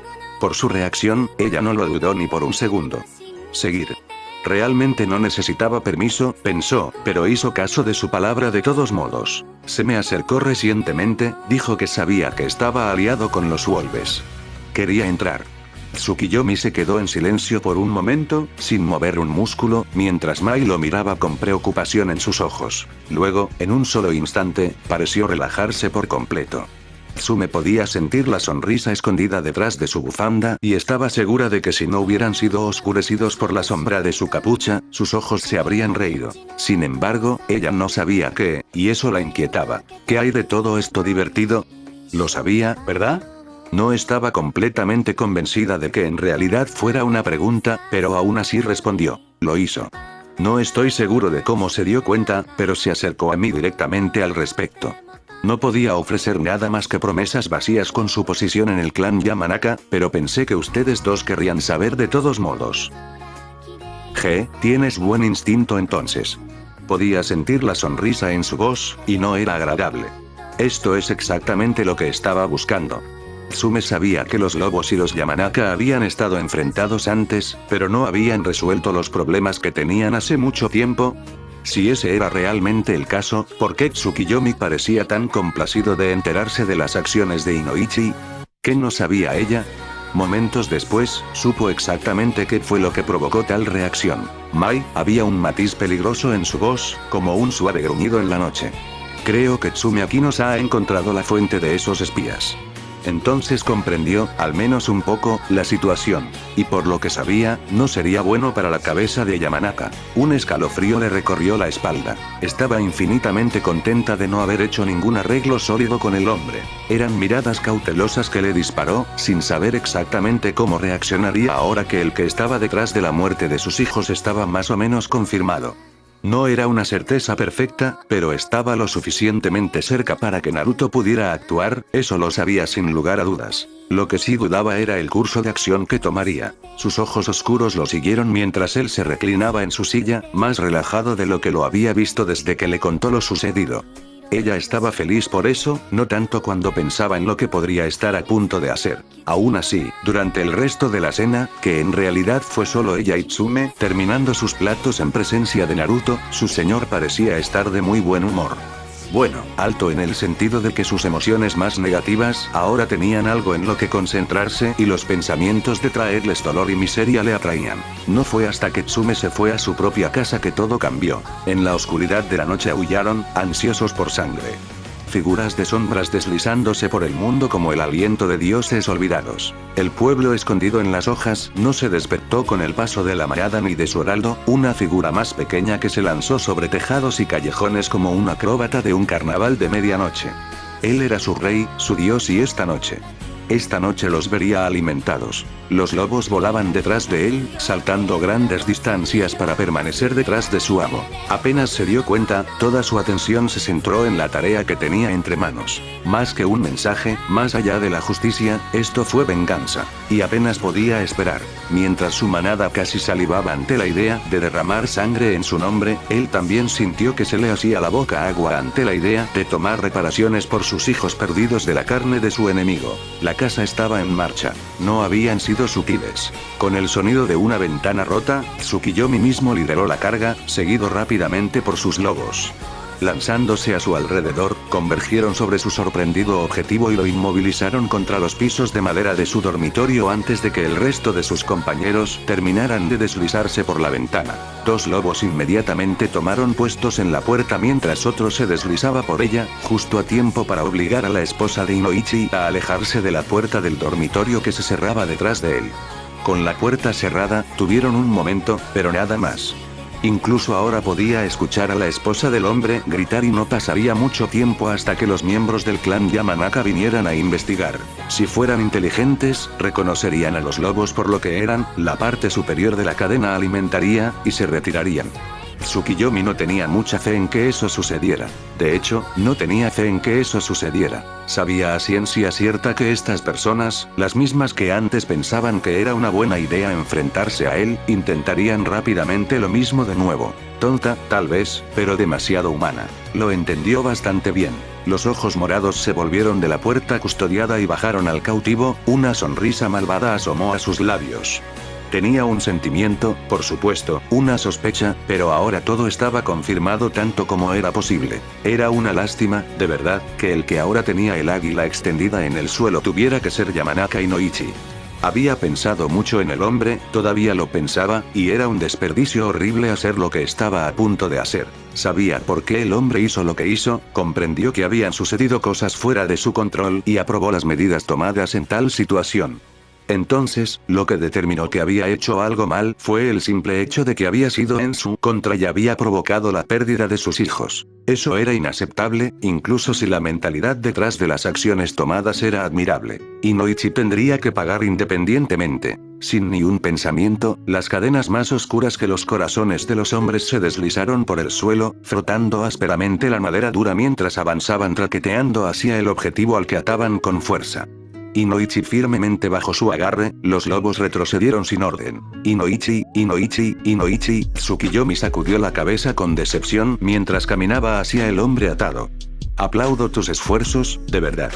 Por su reacción, ella no lo dudó ni por un segundo. Seguir. Realmente no necesitaba permiso, pensó, pero hizo caso de su palabra de todos modos. Se me acercó recientemente, dijo que sabía que estaba aliado con los Wolves. Quería entrar. Tsukiyomi se quedó en silencio por un momento, sin mover un músculo, mientras Mai lo miraba con preocupación en sus ojos. Luego, en un solo instante, pareció relajarse por completo. Tsume podía sentir la sonrisa escondida detrás de su bufanda y estaba segura de que si no hubieran sido oscurecidos por la sombra de su capucha, sus ojos se habrían reído. Sin embargo, ella no sabía qué, y eso la inquietaba. ¿Qué hay de todo esto divertido? Lo sabía, ¿verdad? No estaba completamente convencida de que en realidad fuera una pregunta, pero aún así respondió. Lo hizo. No estoy seguro de cómo se dio cuenta, pero se acercó a mí directamente al respecto. No podía ofrecer nada más que promesas vacías con su posición en el clan Yamanaka, pero pensé que ustedes dos querrían saber de todos modos. Tienes buen instinto entonces. Podía sentir la sonrisa en su voz, y no era agradable. Esto es exactamente lo que estaba buscando. Tsume sabía que los lobos y los Yamanaka habían estado enfrentados antes, pero no habían resuelto los problemas que tenían hace mucho tiempo. Si ese era realmente el caso, ¿por qué Tsukiyomi parecía tan complacido de enterarse de las acciones de Inoichi? ¿Qué no sabía ella? Momentos después, supo exactamente qué fue lo que provocó tal reacción. Mai, había un matiz peligroso en su voz, como un suave gruñido en la noche. Creo que Tsume aquí nos ha encontrado la fuente de esos espías. Entonces comprendió, al menos un poco, la situación. Y por lo que sabía, no sería bueno para la cabeza de Yamanaka. Un escalofrío le recorrió la espalda. Estaba infinitamente contenta de no haber hecho ningún arreglo sólido con el hombre. Eran miradas cautelosas que le disparó, sin saber exactamente cómo reaccionaría ahora que el que estaba detrás de la muerte de sus hijos estaba más o menos confirmado. No era una certeza perfecta, pero estaba lo suficientemente cerca para que Naruto pudiera actuar, eso lo sabía sin lugar a dudas. Lo que sí dudaba era el curso de acción que tomaría. Sus ojos oscuros lo siguieron mientras él se reclinaba en su silla, más relajado de lo que lo había visto desde que le contó lo sucedido. Ella estaba feliz por eso, no tanto cuando pensaba en lo que podría estar a punto de hacer. Aún así, durante el resto de la cena, que en realidad fue solo ella y Tsume, terminando sus platos en presencia de Naruto, su señor parecía estar de muy buen humor. Bueno, alto en el sentido de que sus emociones más negativas ahora tenían algo en lo que concentrarse y los pensamientos de traerles dolor y miseria le atraían. No fue hasta que Tsume se fue a su propia casa que todo cambió. En la oscuridad de la noche aullaron, ansiosos por sangre. Figuras de sombras deslizándose por el mundo como el aliento de dioses olvidados. El pueblo escondido en las hojas no se despertó con el paso de la mañana ni de su heraldo, una figura más pequeña que se lanzó sobre tejados y callejones como un acróbata de un carnaval de medianoche. Él era su rey, su dios y esta noche los vería alimentados. Los lobos volaban detrás de él, saltando grandes distancias para permanecer detrás de su amo. Apenas se dio cuenta, toda su atención se centró en la tarea que tenía entre manos. Más que un mensaje, más allá de la justicia, esto fue venganza. Y apenas podía esperar. Mientras su manada casi salivaba ante la idea de derramar sangre en su nombre, él también sintió que se le hacía la boca agua ante la idea de tomar reparaciones por sus hijos perdidos de la carne de su enemigo. La casa estaba en marcha. No habían sido sutiles. Con el sonido de una ventana rota, Tsukiyomi mismo lideró la carga, seguido rápidamente por sus lobos. Lanzándose a su alrededor, convergieron sobre su sorprendido objetivo y lo inmovilizaron contra los pisos de madera de su dormitorio antes de que el resto de sus compañeros terminaran de deslizarse por la ventana. Dos lobos inmediatamente tomaron puestos en la puerta mientras otro se deslizaba por ella, justo a tiempo para obligar a la esposa de Inoichi a alejarse de la puerta del dormitorio que se cerraba detrás de él. Con la puerta cerrada, tuvieron un momento, pero nada más. Incluso ahora podía escuchar a la esposa del hombre gritar y no pasaría mucho tiempo hasta que los miembros del clan Yamanaka vinieran a investigar. Si fueran inteligentes, reconocerían a los lobos por lo que eran, la parte superior de la cadena alimentaria, y se retirarían. Tsukiyomi no tenía mucha fe en que eso sucediera. De hecho, no tenía fe en que eso sucediera. Sabía a ciencia cierta que estas personas, las mismas que antes pensaban que era una buena idea enfrentarse a él, intentarían rápidamente lo mismo de nuevo. Tonta, tal vez, pero demasiado humana. Lo entendió bastante bien. Los ojos morados se volvieron de la puerta custodiada y bajaron al cautivo, una sonrisa malvada asomó a sus labios. Tenía un sentimiento, por supuesto, una sospecha, pero ahora todo estaba confirmado tanto como era posible. Era una lástima, de verdad, que el que ahora tenía el águila extendida en el suelo tuviera que ser Yamanaka Inoichi. Había pensado mucho en el hombre, todavía lo pensaba, y era un desperdicio horrible hacer lo que estaba a punto de hacer. Sabía por qué el hombre hizo lo que hizo, comprendió que habían sucedido cosas fuera de su control y aprobó las medidas tomadas en tal situación. Entonces, lo que determinó que había hecho algo mal fue el simple hecho de que había sido en su contra y había provocado la pérdida de sus hijos. Eso era inaceptable, incluso si la mentalidad detrás de las acciones tomadas era admirable. Inoichi tendría que pagar independientemente. Sin ni un pensamiento, las cadenas más oscuras que los corazones de los hombres se deslizaron por el suelo, frotando ásperamente la madera dura mientras avanzaban traqueteando hacia el objetivo al que ataban con fuerza. Inoichi firmemente bajo su agarre, los lobos retrocedieron sin orden. Inoichi, Inoichi, Inoichi, Tsukiyomi sacudió la cabeza con decepción mientras caminaba hacia el hombre atado. Aplaudo tus esfuerzos, de verdad.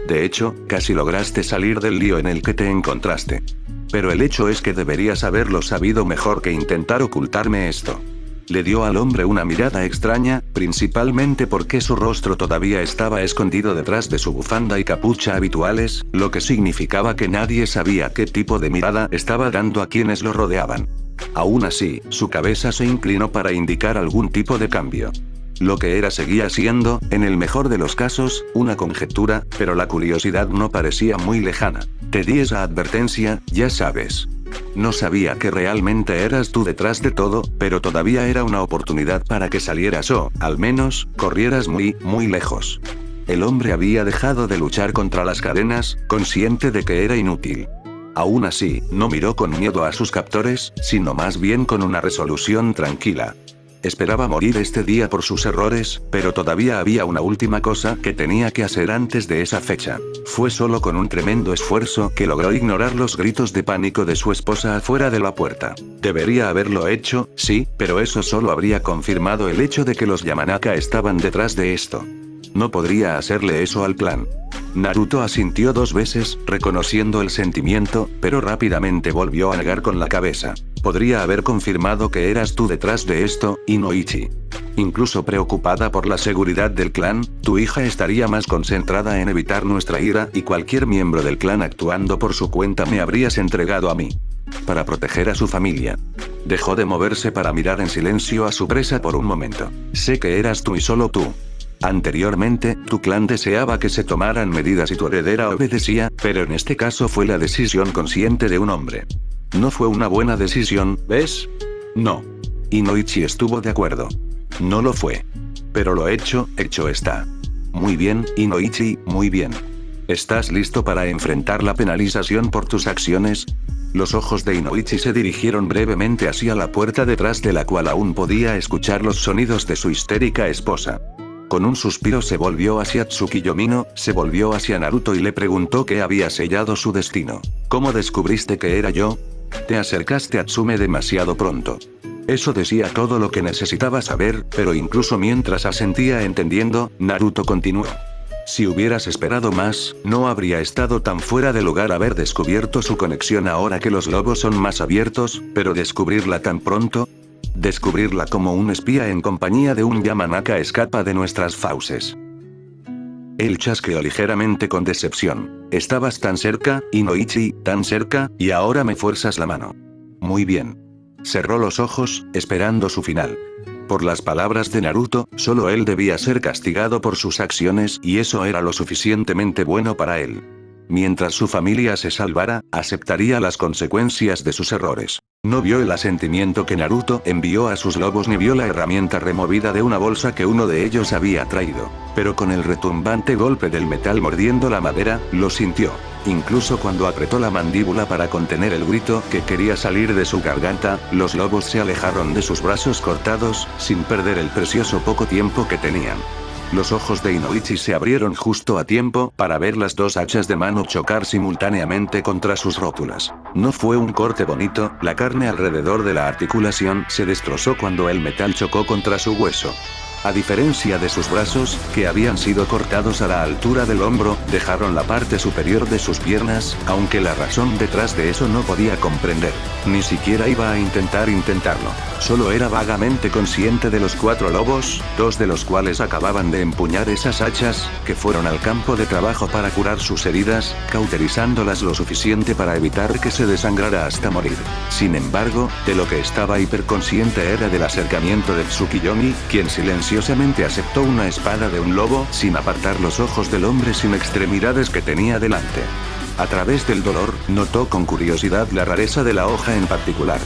De hecho, casi lograste salir del lío en el que te encontraste. Pero el hecho es que deberías haberlo sabido mejor que intentar ocultarme esto. Le dio al hombre una mirada extraña, principalmente porque su rostro todavía estaba escondido detrás de su bufanda y capucha habituales, lo que significaba que nadie sabía qué tipo de mirada estaba dando a quienes lo rodeaban. Aún así, su cabeza se inclinó para indicar algún tipo de cambio. Lo que era seguía siendo, en el mejor de los casos, una conjetura, pero la curiosidad no parecía muy lejana. Te di esa advertencia, ya sabes. No sabía que realmente eras tú detrás de todo, pero todavía era una oportunidad para que salieras o, al menos, corrieras muy, muy lejos. El hombre había dejado de luchar contra las cadenas, consciente de que era inútil. Aún así, no miró con miedo a sus captores, sino más bien con una resolución tranquila. Esperaba morir este día por sus errores, pero todavía había una última cosa que tenía que hacer antes de esa fecha. Fue solo con un tremendo esfuerzo que logró ignorar los gritos de pánico de su esposa afuera de la puerta. Debería haberlo hecho, sí, pero eso solo habría confirmado el hecho de que los Yamanaka estaban detrás de esto. No podría hacerle eso al plan. Naruto asintió 2 veces, reconociendo el sentimiento, pero rápidamente volvió a negar con la cabeza. Podría haber confirmado que eras tú detrás de esto, Inoichi. Incluso preocupada por la seguridad del clan, tu hija estaría más concentrada en evitar nuestra ira y cualquier miembro del clan actuando por su cuenta me habrías entregado a mí. Para proteger a su familia. Dejó de moverse para mirar en silencio a su presa por un momento. Sé que eras tú y solo tú. Anteriormente, tu clan deseaba que se tomaran medidas y tu heredera obedecía, pero en este caso fue la decisión consciente de un hombre. No fue una buena decisión, ¿ves? No. Inoichi estuvo de acuerdo. No lo fue. Pero lo hecho está. Muy bien, Inoichi, muy bien. ¿Estás listo para enfrentar la penalización por tus acciones? Los ojos de Inoichi se dirigieron brevemente hacia la puerta detrás de la cual aún podía escuchar los sonidos de su histérica esposa. Con un suspiro se volvió hacia Tsukiyomino, se volvió hacia Naruto y le preguntó qué había sellado su destino. ¿Cómo descubriste que era yo? Te acercaste a Tsume demasiado pronto. Eso decía todo lo que necesitaba saber, pero incluso mientras asentía entendiendo, Naruto continuó. Si hubieras esperado más, no habría estado tan fuera de lugar haber descubierto su conexión ahora que los lobos son más abiertos, pero descubrirla tan pronto. Descubrirla como un espía en compañía de un Yamanaka escapa de nuestras fauces. Él chasqueó ligeramente con decepción. Estabas tan cerca, Inoichi, tan cerca, y ahora me fuerzas la mano. Muy bien. Cerró los ojos, esperando su final. Por las palabras de Naruto, solo él debía ser castigado por sus acciones y eso era lo suficientemente bueno para él. Mientras su familia se salvara, aceptaría las consecuencias de sus errores. No vio el asentimiento que Naruto envió a sus lobos ni vio la herramienta removida de una bolsa que uno de ellos había traído. Pero con el retumbante golpe del metal mordiendo la madera, lo sintió. Incluso cuando apretó la mandíbula para contener el grito que quería salir de su garganta, los lobos se alejaron de sus brazos cortados, sin perder el precioso poco tiempo que tenían. Los ojos de Inoichi se abrieron justo a tiempo para ver las 2 hachas de mano chocar simultáneamente contra sus rótulas. No fue un corte bonito, la carne alrededor de la articulación se destrozó cuando el metal chocó contra su hueso. A diferencia de sus brazos, que habían sido cortados a la altura del hombro, dejaron la parte superior de sus piernas, aunque la razón detrás de eso no podía comprender. Ni siquiera iba a intentarlo. Solo era vagamente consciente de los 4 lobos, 2 de los cuales acababan de empuñar esas hachas, que fueron al campo de trabajo para curar sus heridas, cauterizándolas lo suficiente para evitar que se desangrara hasta morir. Sin embargo, de lo que estaba hiperconsciente era del acercamiento de Tsukiyomi, quien silenciosamente aceptó una espada de un lobo sin apartar los ojos del hombre sin extremidades que tenía delante. A través del dolor, notó con curiosidad la rareza de la hoja en particular.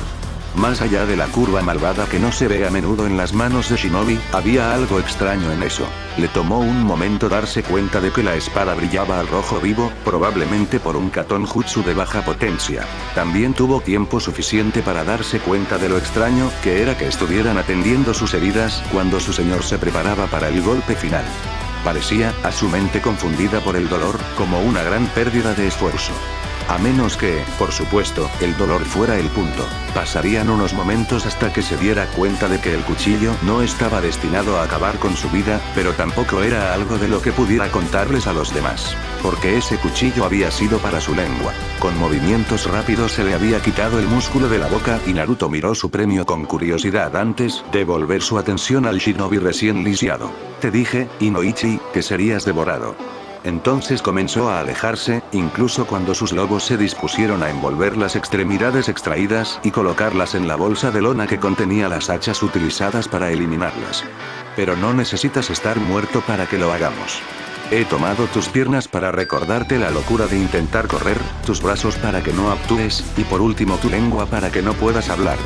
Más allá de la curva malvada que no se ve a menudo en las manos de Shinobi, había algo extraño en eso. Le tomó un momento darse cuenta de que la espada brillaba al rojo vivo, probablemente por un Katon Jutsu de baja potencia. También tuvo tiempo suficiente para darse cuenta de lo extraño que era que estuvieran atendiendo sus heridas cuando su señor se preparaba para el golpe final. Parecía, a su mente confundida por el dolor, como una gran pérdida de esfuerzo. A menos que, por supuesto, el dolor fuera el punto. Pasarían unos momentos hasta que se diera cuenta de que el cuchillo no estaba destinado a acabar con su vida, pero tampoco era algo de lo que pudiera contarles a los demás. Porque ese cuchillo había sido para su lengua. Con movimientos rápidos se le había quitado el músculo de la boca y Naruto miró su premio con curiosidad antes de volver su atención al shinobi recién lisiado. Te dije, Inoichi, que serías devorado. Entonces comenzó a alejarse, incluso cuando sus lobos se dispusieron a envolver las extremidades extraídas y colocarlas en la bolsa de lona que contenía las hachas utilizadas para eliminarlas. Pero no necesitas estar muerto para que lo hagamos. He tomado tus piernas para recordarte la locura de intentar correr, tus brazos para que no actúes, y por último tu lengua para que no puedas hablar.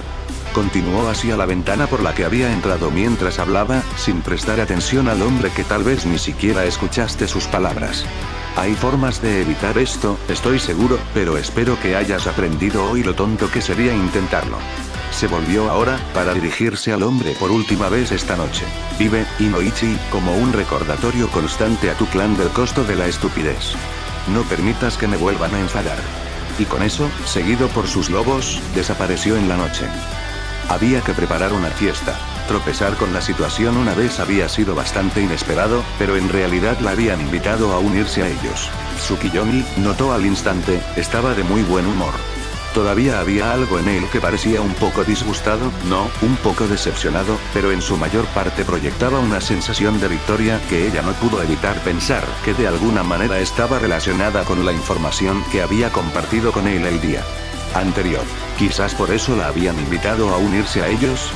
Continuó hacia la ventana por la que había entrado mientras hablaba, sin prestar atención al hombre que tal vez ni siquiera escuchaste sus palabras. Hay formas de evitar esto, estoy seguro, pero espero que hayas aprendido hoy lo tonto que sería intentarlo. Se volvió ahora, para dirigirse al hombre por última vez esta noche. Vive, Inoichi, como un recordatorio constante a tu clan del costo de la estupidez. No permitas que me vuelvan a enfadar. Y con eso, seguido por sus lobos, desapareció en la noche. Había que preparar una fiesta. Tropezar con la situación una vez había sido bastante inesperado, pero en realidad la habían invitado a unirse a ellos. Tsukiyomi, notó al instante, estaba de muy buen humor. Todavía había algo en él que parecía un poco disgustado, no, un poco decepcionado, pero en su mayor parte proyectaba una sensación de victoria que ella no pudo evitar pensar que de alguna manera estaba relacionada con la información que había compartido con él el día anterior. Quizás por eso la habían invitado a unirse a ellos.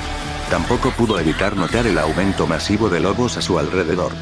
Tampoco pudo evitar notar el aumento masivo de lobos a su alrededor.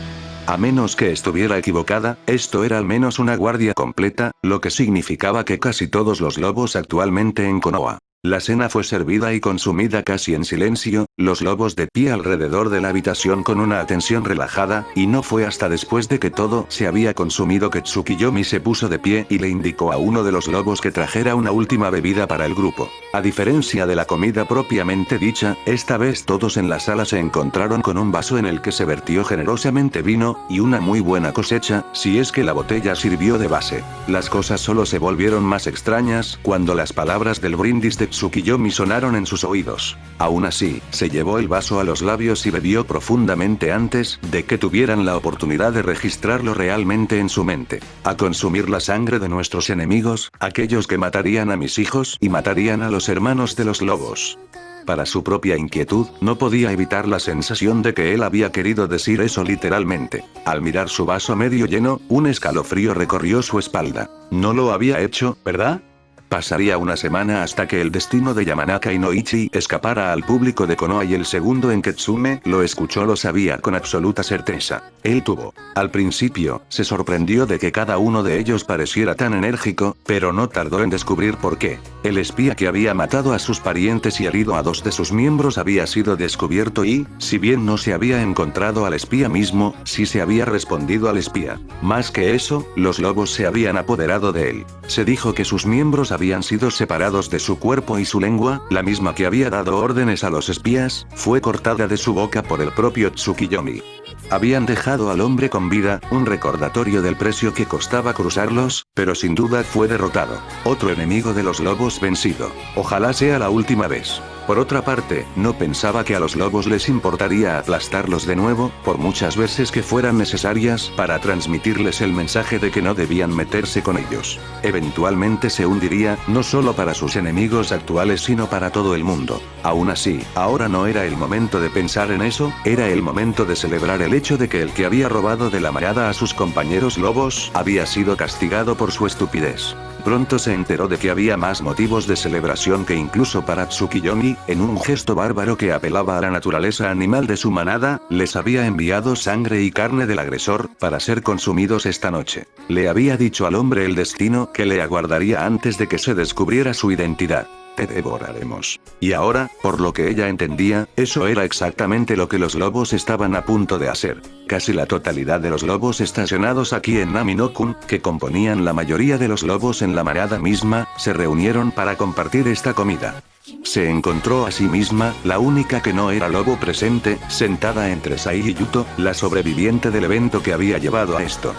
A menos que estuviera equivocada, esto era al menos una guardia completa, lo que significaba que casi todos los lobos actualmente en Konoha. La cena fue servida y consumida casi en silencio, los lobos de pie alrededor de la habitación con una atención relajada, y no fue hasta después de que todo se había consumido que Tsukiyomi se puso de pie y le indicó a uno de los lobos que trajera una última bebida para el grupo. A diferencia de la comida propiamente dicha, esta vez todos en la sala se encontraron con un vaso en el que se vertió generosamente vino, y una muy buena cosecha, si es que la botella sirvió de base. Las cosas solo se volvieron más extrañas cuando las palabras del brindis de Tsukiyomi sonaron en sus oídos. Aún así, se llevó el vaso a los labios y bebió profundamente antes de que tuvieran la oportunidad de registrarlo realmente en su mente. A consumir la sangre de nuestros enemigos, aquellos que matarían a mis hijos y matarían a los hermanos de los lobos. Para su propia inquietud, no podía evitar la sensación de que él había querido decir eso literalmente. Al mirar su vaso medio lleno, un escalofrío recorrió su espalda. No lo había hecho, ¿verdad? Pasaría una semana hasta que el destino de Yamanaka Inoichi escapara al público de Konoha y el segundo en que Tsume lo escuchó lo sabía con absoluta certeza. Él tuvo. Al principio, se sorprendió de que cada uno de ellos pareciera tan enérgico, pero no tardó en descubrir por qué. El espía que había matado a sus parientes y herido a 2 de sus miembros había sido descubierto y, si bien no se había encontrado al espía mismo, sí se había respondido al espía. Más que eso, los lobos se habían apoderado de él. Se dijo que sus miembros habían sido separados de su cuerpo y su lengua, la misma que había dado órdenes a los espías, fue cortada de su boca por el propio Tsukiyomi. Habían dejado al hombre con vida, un recordatorio del precio que costaba cruzarlos, pero sin duda fue derrotado. Otro enemigo de los lobos vencido. Ojalá sea la última vez. Por otra parte, no pensaba que a los lobos les importaría aplastarlos de nuevo, por muchas veces que fueran necesarias, para transmitirles el mensaje de que no debían meterse con ellos. Eventualmente se hundiría, no solo para sus enemigos actuales sino para todo el mundo. Aún así, ahora no era el momento de pensar en eso, era el momento de celebrar el hecho de que el que había robado de la manada a sus compañeros lobos, había sido castigado por su estupidez. Pronto se enteró de que había más motivos de celebración que incluso para Tsukiyomi, en un gesto bárbaro que apelaba a la naturaleza animal de su manada, les había enviado sangre y carne del agresor, para ser consumidos esta noche. Le había dicho al hombre el destino que le aguardaría antes de que se descubriera su identidad. Te devoraremos. Y ahora, por lo que ella entendía, eso era exactamente lo que los lobos estaban a punto de hacer. Casi la totalidad de los lobos estacionados aquí en Nami-no-kun, que componían la mayoría de los lobos en la manada misma, se reunieron para compartir esta comida. Se encontró a sí misma, la única que no era lobo presente, sentada entre Sai y Yuto, la sobreviviente del evento que había llevado a esto.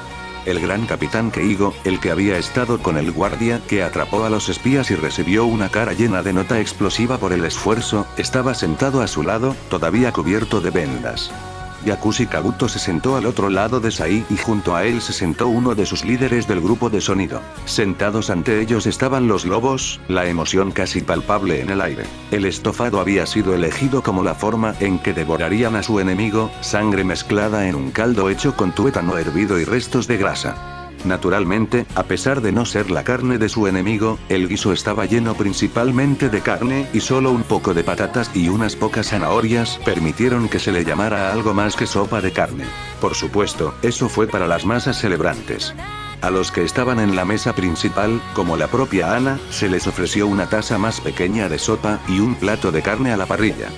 El gran capitán Keigo, el que había estado con el guardia que atrapó a los espías y recibió una cara llena de nota explosiva por el esfuerzo, estaba sentado a su lado, todavía cubierto de vendas. Yakushi Kabuto se sentó al otro lado de Sai y junto a él se sentó uno de sus líderes del grupo de sonido. Sentados ante ellos estaban los lobos, la emoción casi palpable en el aire. El estofado había sido elegido como la forma en que devorarían a su enemigo, sangre mezclada en un caldo hecho con tuétano hervido y restos de grasa. Naturalmente, a pesar de no ser la carne de su enemigo, el guiso estaba lleno principalmente de carne, y solo un poco de patatas y unas pocas zanahorias permitieron que se le llamara algo más que sopa de carne. Por supuesto, eso fue para las masas celebrantes. A los que estaban en la mesa principal, como la propia Ana, se les ofreció una taza más pequeña de sopa y un plato de carne a la parrilla.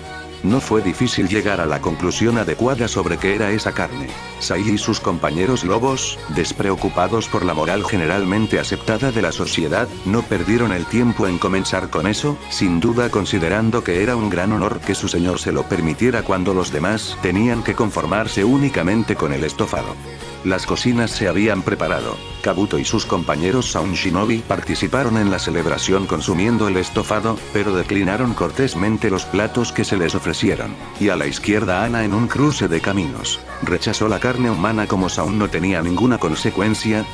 No fue difícil llegar a la conclusión adecuada sobre qué era esa carne. Sai y sus compañeros lobos, despreocupados por la moral generalmente aceptada de la sociedad, no perdieron el tiempo en comenzar con eso, sin duda considerando que era un gran honor que su señor se lo permitiera cuando los demás tenían que conformarse únicamente con el estofado. Las cocinas se habían preparado. Kabuto y sus compañeros Sound Shinobi participaron en la celebración consumiendo el estofado, pero declinaron cortésmente los platos que se les ofrecieron. Y a la izquierda Ana en un cruce de caminos. ¿Rechazó la carne humana como Sound no tenía ninguna consecuencia?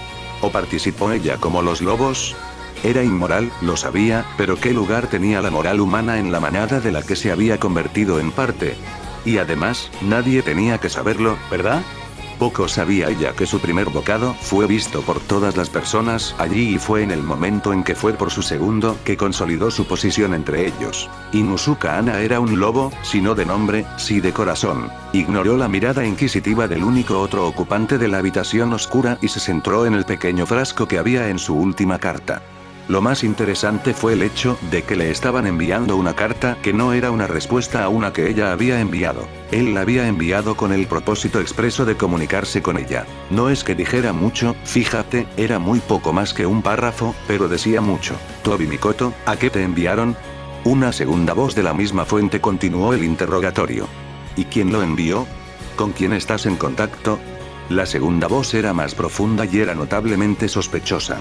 ¿O participó ella como los lobos? Era inmoral, lo sabía, pero ¿qué lugar tenía la moral humana en la manada de la que se había convertido en parte? Y además, nadie tenía que saberlo, ¿verdad? Poco sabía ella que su primer bocado fue visto por todas las personas allí y fue en el momento en que fue por su segundo que consolidó su posición entre ellos. Inuzuka Ana era un lobo, si no de nombre, sí de corazón. Ignoró la mirada inquisitiva del único otro ocupante de la habitación oscura y se centró en el pequeño frasco que había en su última carta. Lo más interesante fue el hecho de que le estaban enviando una carta que no era una respuesta a una que ella había enviado. Él la había enviado con el propósito expreso de comunicarse con ella. No es que dijera mucho, fíjate, era muy poco más que un párrafo, pero decía mucho. Tobi Mikoto, ¿a qué te enviaron? Una segunda voz de la misma fuente continuó el interrogatorio. ¿Y quién lo envió? ¿Con quién estás en contacto? La segunda voz era más profunda y era notablemente sospechosa.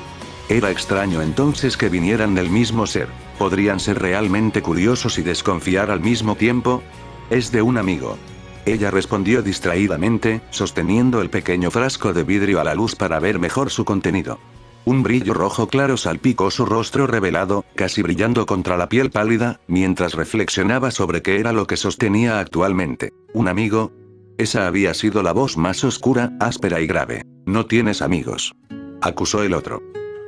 Era extraño entonces que vinieran del mismo ser. ¿Podrían ser realmente curiosos y desconfiar al mismo tiempo? Es de un amigo. Ella respondió distraídamente, sosteniendo el pequeño frasco de vidrio a la luz para ver mejor su contenido. Un brillo rojo claro salpicó su rostro revelado, casi brillando contra la piel pálida, mientras reflexionaba sobre qué era lo que sostenía actualmente. ¿Un amigo? Esa había sido la voz más oscura, áspera y grave. No tienes amigos. Acusó el otro.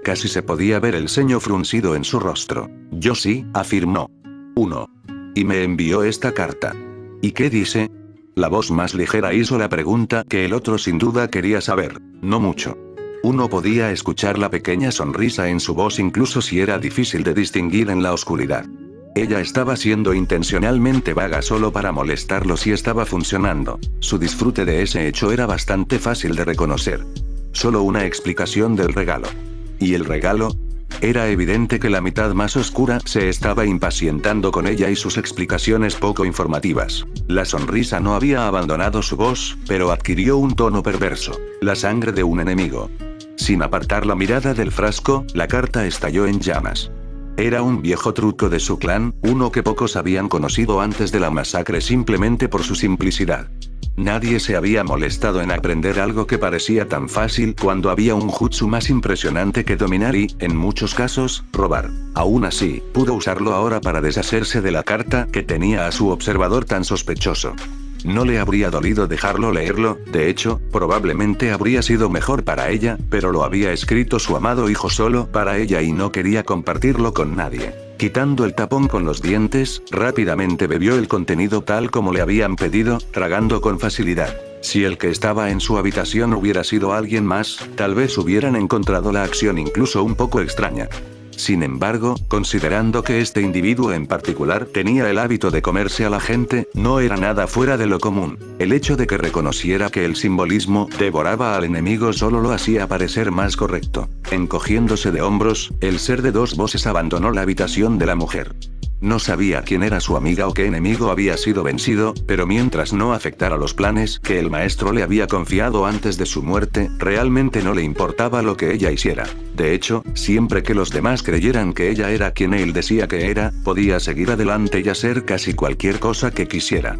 Casi se podía ver el ceño fruncido en su rostro. Yo sí, afirmó. Uno. Y me envió esta carta. ¿Y qué dice? La voz más ligera hizo la pregunta que el otro sin duda quería saber. No mucho. Uno podía escuchar la pequeña sonrisa en su voz incluso si era difícil de distinguir en la oscuridad. Ella estaba siendo intencionalmente vaga solo para molestarlo si estaba funcionando. Su disfrute de ese hecho era bastante fácil de reconocer. Solo una explicación del regalo. ¿Y el regalo? Era evidente que la mitad más oscura se estaba impacientando con ella y sus explicaciones poco informativas. La sonrisa no había abandonado su voz, pero adquirió un tono perverso. La sangre de un enemigo. Sin apartar la mirada del frasco, la carta estalló en llamas. Era un viejo truco de su clan, uno que pocos habían conocido antes de la masacre simplemente por su simplicidad. Nadie se había molestado en aprender algo que parecía tan fácil cuando había un jutsu más impresionante que dominar y, en muchos casos, robar. Aún así, pudo usarlo ahora para deshacerse de la carta que tenía a su observador tan sospechoso. No le habría dolido dejarlo leerlo, de hecho, probablemente habría sido mejor para ella, pero lo había escrito su amado hijo solo para ella y no quería compartirlo con nadie. Quitando el tapón con los dientes, rápidamente bebió el contenido tal como le habían pedido, tragando con facilidad. Si el que estaba en su habitación hubiera sido alguien más, tal vez hubieran encontrado la acción incluso un poco extraña. Sin embargo, considerando que este individuo en particular tenía el hábito de comerse a la gente, no era nada fuera de lo común. El hecho de que reconociera que el simbolismo devoraba al enemigo solo lo hacía parecer más correcto. Encogiéndose de hombros, el ser de dos voces abandonó la habitación de la mujer. No sabía quién era su amiga o qué enemigo había sido vencido, pero mientras no afectara los planes que el maestro le había confiado antes de su muerte, realmente no le importaba lo que ella hiciera. De hecho, siempre que los demás creyeran que ella era quien él decía que era, podía seguir adelante y hacer casi cualquier cosa que quisiera.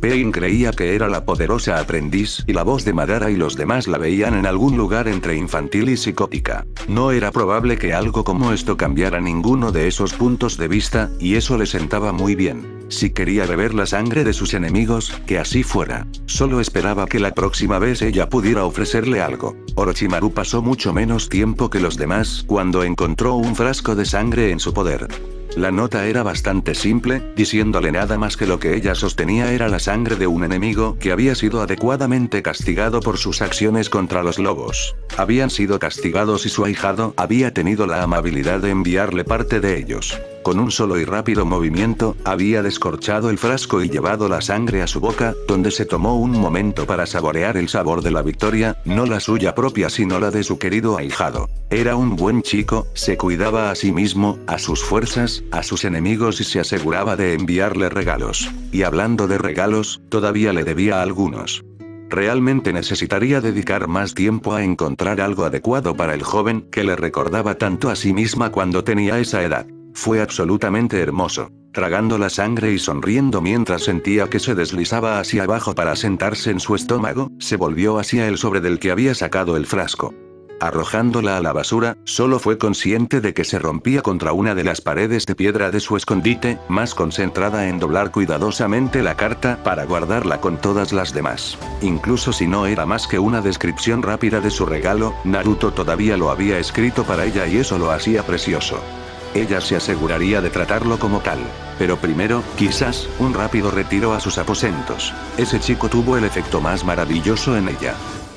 Pain creía que era la poderosa aprendiz y la voz de Madara y los demás la veían en algún lugar entre infantil y psicótica. No era probable que algo como esto cambiara ninguno de esos puntos de vista, y eso le sentaba muy bien. Si quería beber la sangre de sus enemigos, que así fuera. Solo esperaba que la próxima vez ella pudiera ofrecerle algo. Orochimaru pasó mucho menos tiempo que los demás cuando encontró un frasco de sangre en su poder. La nota era bastante simple, diciéndole nada más que lo que ella sostenía era la sangre de un enemigo que había sido adecuadamente castigado por sus acciones contra los lobos. Habían sido castigados y su ahijado había tenido la amabilidad de enviarle parte de ellos. Con un solo y rápido movimiento, había descorchado el frasco y llevado la sangre a su boca, donde se tomó un momento para saborear el sabor de la victoria, no la suya propia sino la de su querido ahijado. Era un buen chico, se cuidaba a sí mismo, a sus fuerzas, a sus enemigos y se aseguraba de enviarle regalos. Y hablando de regalos, todavía le debía algunos. Realmente necesitaría dedicar más tiempo a encontrar algo adecuado para el joven que le recordaba tanto a sí misma cuando tenía esa edad. Fue absolutamente hermoso. Tragando la sangre y sonriendo mientras sentía que se deslizaba hacia abajo para sentarse en su estómago, se volvió hacia el sobre del que había sacado el frasco. Arrojándola a la basura, solo fue consciente de que se rompía contra una de las paredes de piedra de su escondite, más concentrada en doblar cuidadosamente la carta para guardarla con todas las demás. Incluso si no era más que una descripción rápida de su regalo, Naruto todavía lo había escrito para ella y eso lo hacía precioso. Ella se aseguraría de tratarlo como tal. Pero primero, quizás, un rápido retiro a sus aposentos. Ese chico tuvo el efecto más maravilloso en ella.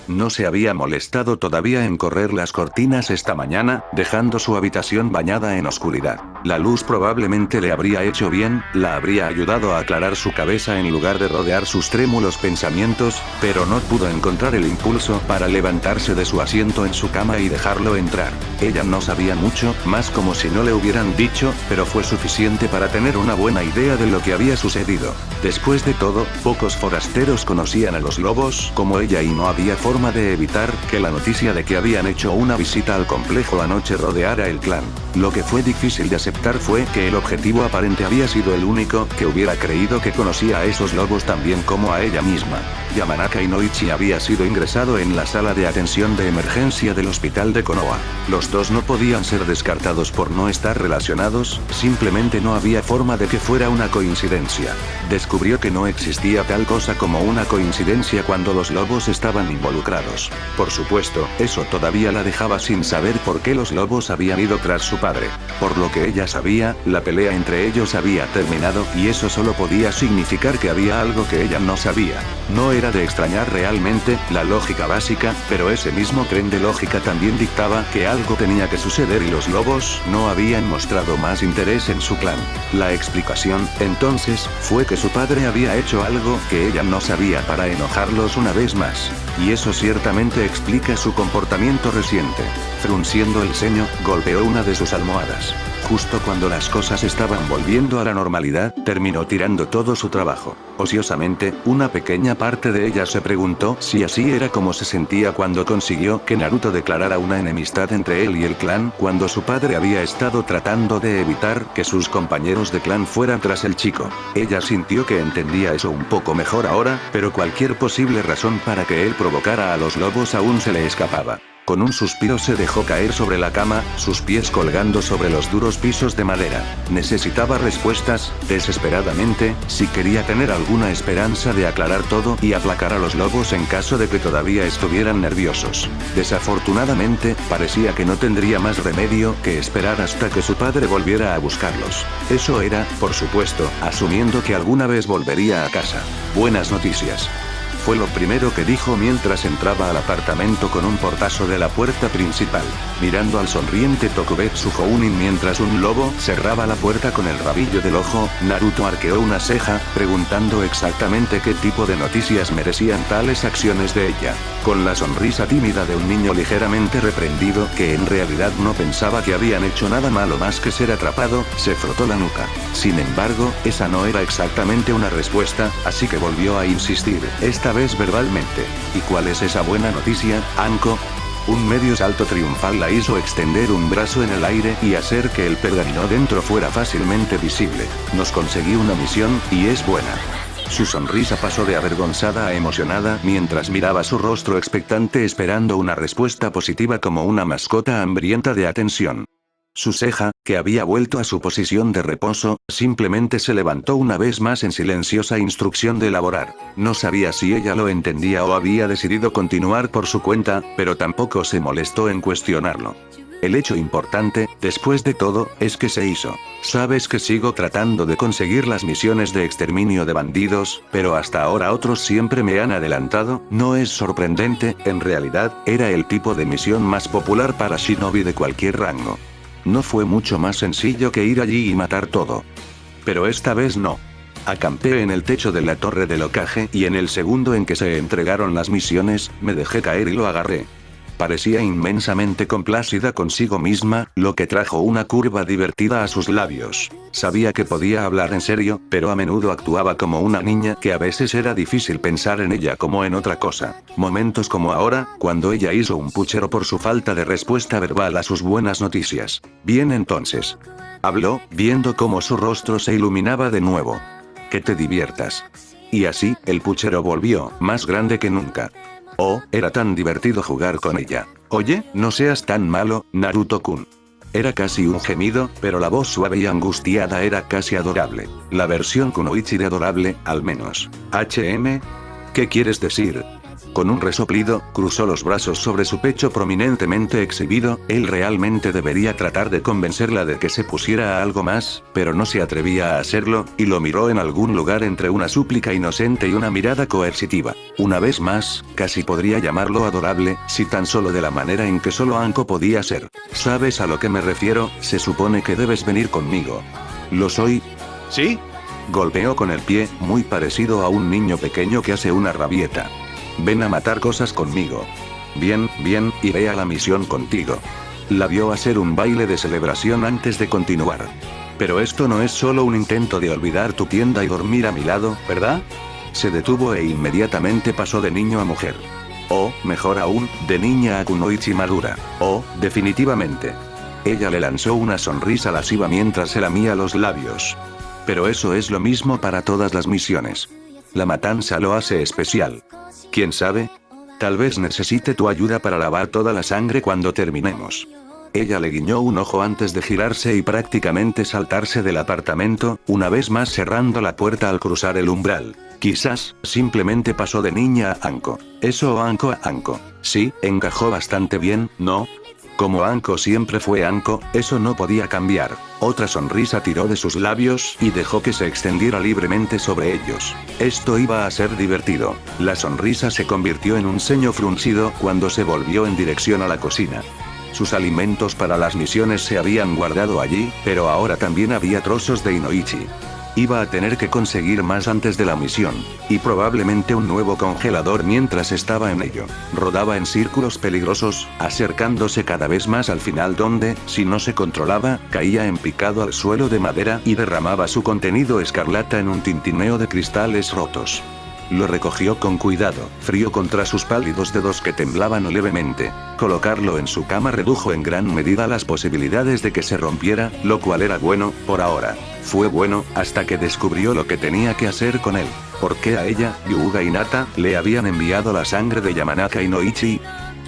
No se había molestado todavía en correr las cortinas esta mañana, dejando su habitación bañada en oscuridad. La luz probablemente le habría hecho bien, la habría ayudado a aclarar su cabeza en lugar de rodear sus trémulos pensamientos, pero no pudo encontrar el impulso para levantarse de su asiento en su cama y dejarlo entrar. Ella no sabía mucho, más como si no le hubieran dicho, pero fue suficiente para tener una buena idea de lo que había sucedido. Después de todo, pocos forasteros conocían a los lobos como ella y no había forma de evitar que la noticia de que habían hecho una visita al complejo anoche rodeara el clan. Lo que fue difícil de aceptar fue que el objetivo aparente había sido el único que hubiera creído que conocía a esos lobos tan bien como a ella misma. Yamanaka Inoichi había sido ingresado en la sala de atención de emergencia del hospital de Konoha. Los dos no podían ser descartados por no estar relacionados, simplemente no había forma de que fuera una coincidencia. Descubrió que no existía tal cosa como una coincidencia cuando los lobos estaban involucrados. Por supuesto, eso todavía la dejaba sin saber por qué los lobos habían ido tras su padre. Por lo que ella sabía, la pelea entre ellos había terminado y eso solo podía significar que había algo que ella no sabía. No era de extrañar realmente, la lógica básica, pero ese mismo tren de lógica también dictaba que algo tenía que suceder y los lobos no habían mostrado más interés en su clan. La explicación, entonces, fue que su padre había hecho algo que ella no sabía para enojarlos una vez más. Y eso ciertamente explica su comportamiento reciente. Frunciendo el ceño, golpeó una de sus almohadas. justo cuando las cosas estaban volviendo a la normalidad, terminó tirando todo su trabajo. Ociosamente, una pequeña parte de ella se preguntó si así era como se sentía cuando consiguió que Naruto declarara una enemistad entre él y el clan, cuando su padre había estado tratando de evitar que sus compañeros de clan fueran tras el chico. Ella sintió que entendía eso un poco mejor ahora, pero cualquier posible razón para que él provocara a los lobos aún se le escapaba. Con un suspiro se dejó caer sobre la cama, sus pies colgando sobre los duros pisos de madera. Necesitaba respuestas, desesperadamente, si quería tener alguna esperanza de aclarar todo y aplacar a los lobos en caso de que todavía estuvieran nerviosos. Desafortunadamente, parecía que no tendría más remedio que esperar hasta que su padre volviera a buscarlos. Eso era, por supuesto, asumiendo que alguna vez volvería a casa. Buenas noticias. Fue lo primero que dijo mientras entraba al apartamento con un portazo de la puerta principal, mirando al sonriente Tokubetsu Jounin mientras un lobo cerraba la puerta con el rabillo del ojo. Naruto arqueó una ceja, preguntando exactamente qué tipo de noticias merecían tales acciones de ella. Con la sonrisa tímida de un niño ligeramente reprendido que en realidad no pensaba que habían hecho nada malo más que ser atrapado, se frotó la nuca. Sin embargo, esa no era exactamente una respuesta, así que volvió a insistir, esta vez verbalmente. ¿Y cuál es esa buena noticia, Anko? Un medio salto triunfal la hizo extender un brazo en el aire y hacer que el pergamino dentro fuera fácilmente visible. Nos conseguí una misión, y es buena. Su sonrisa pasó de avergonzada a emocionada mientras miraba su rostro expectante esperando una respuesta positiva como una mascota hambrienta de atención. Su ceja, que había vuelto a su posición de reposo, simplemente se levantó una vez más en silenciosa instrucción de elaborar. No sabía si ella lo entendía o había decidido continuar por su cuenta, pero tampoco se molestó en cuestionarlo. El hecho importante, después de todo, es que se hizo. Sabes que sigo tratando de conseguir las misiones de exterminio de bandidos, pero hasta ahora otros siempre me han adelantado. No es sorprendente, en realidad, era el tipo de misión más popular para shinobi de cualquier rango. No fue mucho más sencillo que ir allí y matar todo. Pero esta vez no. Acampé en el techo de la torre del Hokage y en el segundo en que se entregaron las misiones, me dejé caer y lo agarré. Parecía inmensamente complacida consigo misma, lo que trajo una curva divertida a sus labios. Sabía que podía hablar en serio, pero a menudo actuaba como una niña que a veces era difícil pensar en ella como en otra cosa. Momentos como ahora, cuando ella hizo un puchero por su falta de respuesta verbal a sus buenas noticias. Bien entonces. Habló, viendo cómo su rostro se iluminaba de nuevo. Que te diviertas. Y así, el puchero volvió, más grande que nunca. Oh, era tan divertido jugar con ella. Oye, no seas tan malo, Naruto-kun. Era casi un gemido, pero la voz suave y angustiada era casi adorable. La versión kunoichi de adorable, al menos. ¿Qué quieres decir? Con un resoplido, cruzó los brazos sobre su pecho prominentemente exhibido. Él realmente debería tratar de convencerla de que se pusiera a algo más, pero no se atrevía a hacerlo, y lo miró en algún lugar entre una súplica inocente y una mirada coercitiva. Una vez más, casi podría llamarlo adorable, si tan solo de la manera en que solo Anko podía ser. ¿Sabes a lo que me refiero? Se supone que debes venir conmigo. ¿Lo soy? ¿Sí? Golpeó con el pie, muy parecido a un niño pequeño que hace una rabieta. Ven a matar cosas conmigo. Bien, bien, iré a la misión contigo. La vio hacer un baile de celebración antes de continuar. Pero esto no es solo un intento de olvidar tu tienda y dormir a mi lado, ¿verdad? Se detuvo e inmediatamente pasó de niño a mujer. O, mejor aún, de niña a kunoichi madura. O, definitivamente. Ella le lanzó una sonrisa lasciva mientras se lamía los labios. Pero eso es lo mismo para todas las misiones. La matanza lo hace especial. ¿Quién sabe? Tal vez necesite tu ayuda para lavar toda la sangre cuando terminemos. Ella le guiñó un ojo antes de girarse y prácticamente saltarse del apartamento, una vez más cerrando la puerta al cruzar el umbral. Quizás, simplemente pasó de niña a Anko. Eso Anko a Anko. Sí, encajó bastante bien, ¿no? Como Anko siempre fue Anko, eso no podía cambiar. Otra sonrisa tiró de sus labios y dejó que se extendiera libremente sobre ellos. Esto iba a ser divertido. La sonrisa se convirtió en un ceño fruncido cuando se volvió en dirección a la cocina. Sus alimentos para las misiones se habían guardado allí, pero ahora también había trozos de inoichi. Iba a tener que conseguir más antes de la misión. Y probablemente un nuevo congelador mientras estaba en ello. Rodaba en círculos peligrosos, acercándose cada vez más al final donde, si no se controlaba, caía en picado al suelo de madera y derramaba su contenido escarlata en un tintineo de cristales rotos. Lo recogió con cuidado, frío contra sus pálidos dedos que temblaban levemente. Colocarlo en su cama redujo en gran medida las posibilidades de que se rompiera, lo cual era bueno, por ahora. Fue bueno, hasta que descubrió lo que tenía que hacer con él. ¿Por qué a ella, Hyuga y Nata, le habían enviado la sangre de Yamanaka y Noichi?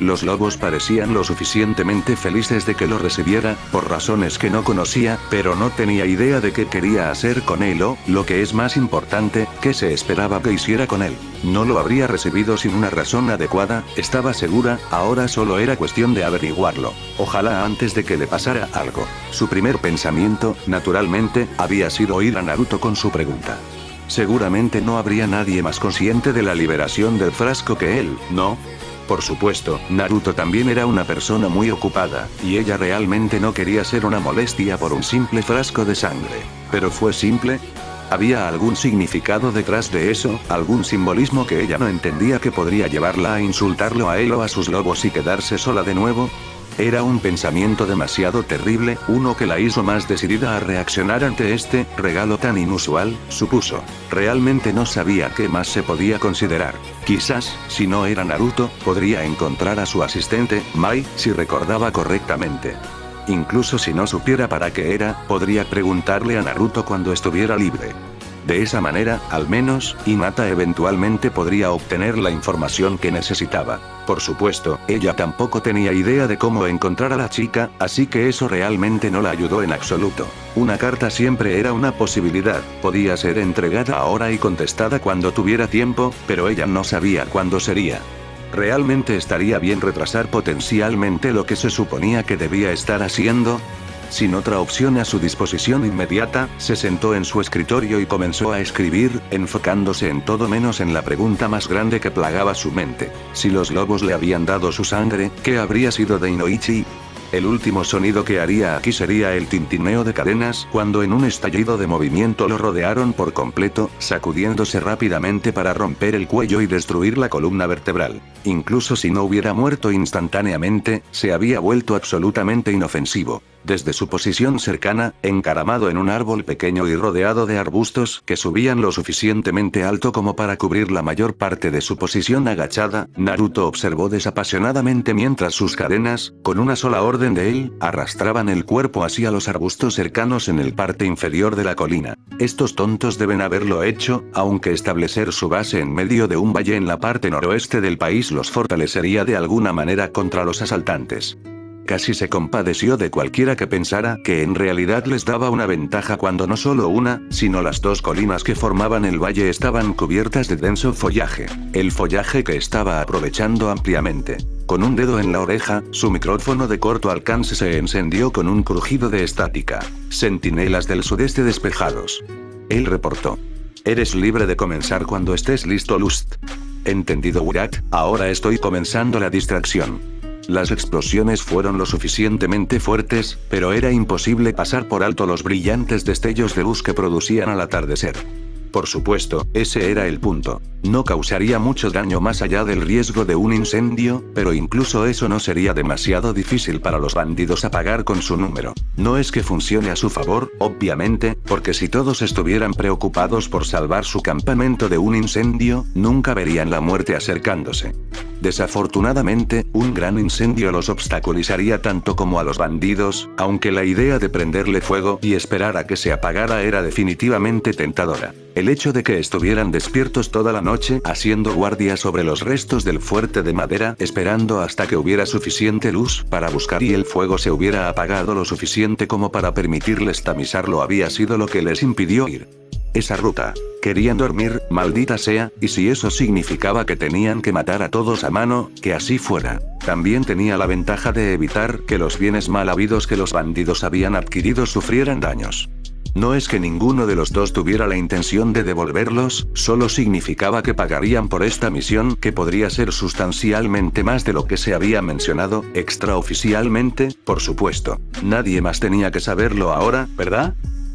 Los lobos parecían lo suficientemente felices de que lo recibiera, por razones que no conocía, pero no tenía idea de qué quería hacer con él o, lo que es más importante, qué se esperaba que hiciera con él. No lo habría recibido sin una razón adecuada, estaba segura, ahora solo era cuestión de averiguarlo. Ojalá antes de que le pasara algo. Su primer pensamiento, naturalmente, había sido oír a Naruto con su pregunta. Seguramente no habría nadie más consciente de la liberación del frasco que él, ¿no? Por supuesto, Naruto también era una persona muy ocupada, y ella realmente no quería ser una molestia por un simple frasco de sangre. ¿Pero fue simple? ¿Había algún significado detrás de eso, algún simbolismo que ella no entendía que podría llevarla a insultarlo a él o a sus lobos y quedarse sola de nuevo? Era un pensamiento demasiado terrible, uno que la hizo más decidida a reaccionar ante este regalo tan inusual, supuso. Realmente no sabía qué más se podía considerar. Quizás, si no era Naruto, podría encontrar a su asistente, Mai, si recordaba correctamente. Incluso si no supiera para qué era, podría preguntarle a Naruto cuando estuviera libre. De esa manera, al menos, Hinata eventualmente podría obtener la información que necesitaba. Por supuesto, ella tampoco tenía idea de cómo encontrar a la chica, así que eso realmente no la ayudó en absoluto. Una carta siempre era una posibilidad, podía ser entregada ahora y contestada cuando tuviera tiempo, pero ella no sabía cuándo sería. ¿Realmente estaría bien retrasar potencialmente lo que se suponía que debía estar haciendo? Sin otra opción a su disposición inmediata, se sentó en su escritorio y comenzó a escribir, enfocándose en todo menos en la pregunta más grande que plagaba su mente. Si los lobos le habían dado su sangre, ¿qué habría sido de Inoichi? El último sonido que haría aquí sería el tintineo de cadenas cuando en un estallido de movimiento lo rodearon por completo, sacudiéndose rápidamente para romper el cuello y destruir la columna vertebral. Incluso si no hubiera muerto instantáneamente, se había vuelto absolutamente inofensivo. Desde su posición cercana, encaramado en un árbol pequeño y rodeado de arbustos que subían lo suficientemente alto como para cubrir la mayor parte de su posición agachada, Naruto observó desapasionadamente mientras sus cadenas, con una sola orden de él, arrastraban el cuerpo hacia los arbustos cercanos en el parte inferior de la colina. Estos tontos deben haberlo hecho, aunque establecer su base en medio de un valle en la parte noroeste del país los fortalecería de alguna manera contra los asaltantes. Casi se compadeció de cualquiera que pensara que en realidad les daba una ventaja cuando no solo una, sino las dos colinas que formaban el valle estaban cubiertas de denso follaje. El follaje que estaba aprovechando ampliamente. Con un dedo en la oreja, su micrófono de corto alcance se encendió con un crujido de estática. Centinelas del sudeste despejados. Él reportó. Eres libre de comenzar cuando estés listo, Lust. Entendido, Urat, ahora estoy comenzando la distracción. Las explosiones fueron lo suficientemente fuertes, pero era imposible pasar por alto los brillantes destellos de luz que producían al atardecer. Por supuesto, ese era el punto. No causaría mucho daño más allá del riesgo de un incendio, pero incluso eso no sería demasiado difícil para los bandidos apagar con su número. No es que funcione a su favor, obviamente, porque si todos estuvieran preocupados por salvar su campamento de un incendio, nunca verían la muerte acercándose. Desafortunadamente, un gran incendio los obstaculizaría tanto como a los bandidos, aunque la idea de prenderle fuego y esperar a que se apagara era definitivamente tentadora. El hecho de que estuvieran despiertos toda la noche, haciendo guardia sobre los restos del fuerte de madera, esperando hasta que hubiera suficiente luz para buscar y el fuego se hubiera apagado lo suficiente como para permitirles tamizarlo había sido lo que les impidió ir. Esa ruta. Querían dormir, maldita sea, y si eso significaba que tenían que matar a todos a mano, que así fuera. También tenía la ventaja de evitar que los bienes mal habidos que los bandidos habían adquirido sufrieran daños. No es que ninguno de los dos tuviera la intención de devolverlos, solo significaba que pagarían por esta misión que podría ser sustancialmente más de lo que se había mencionado, extraoficialmente, por supuesto. Nadie más tenía que saberlo ahora, ¿verdad?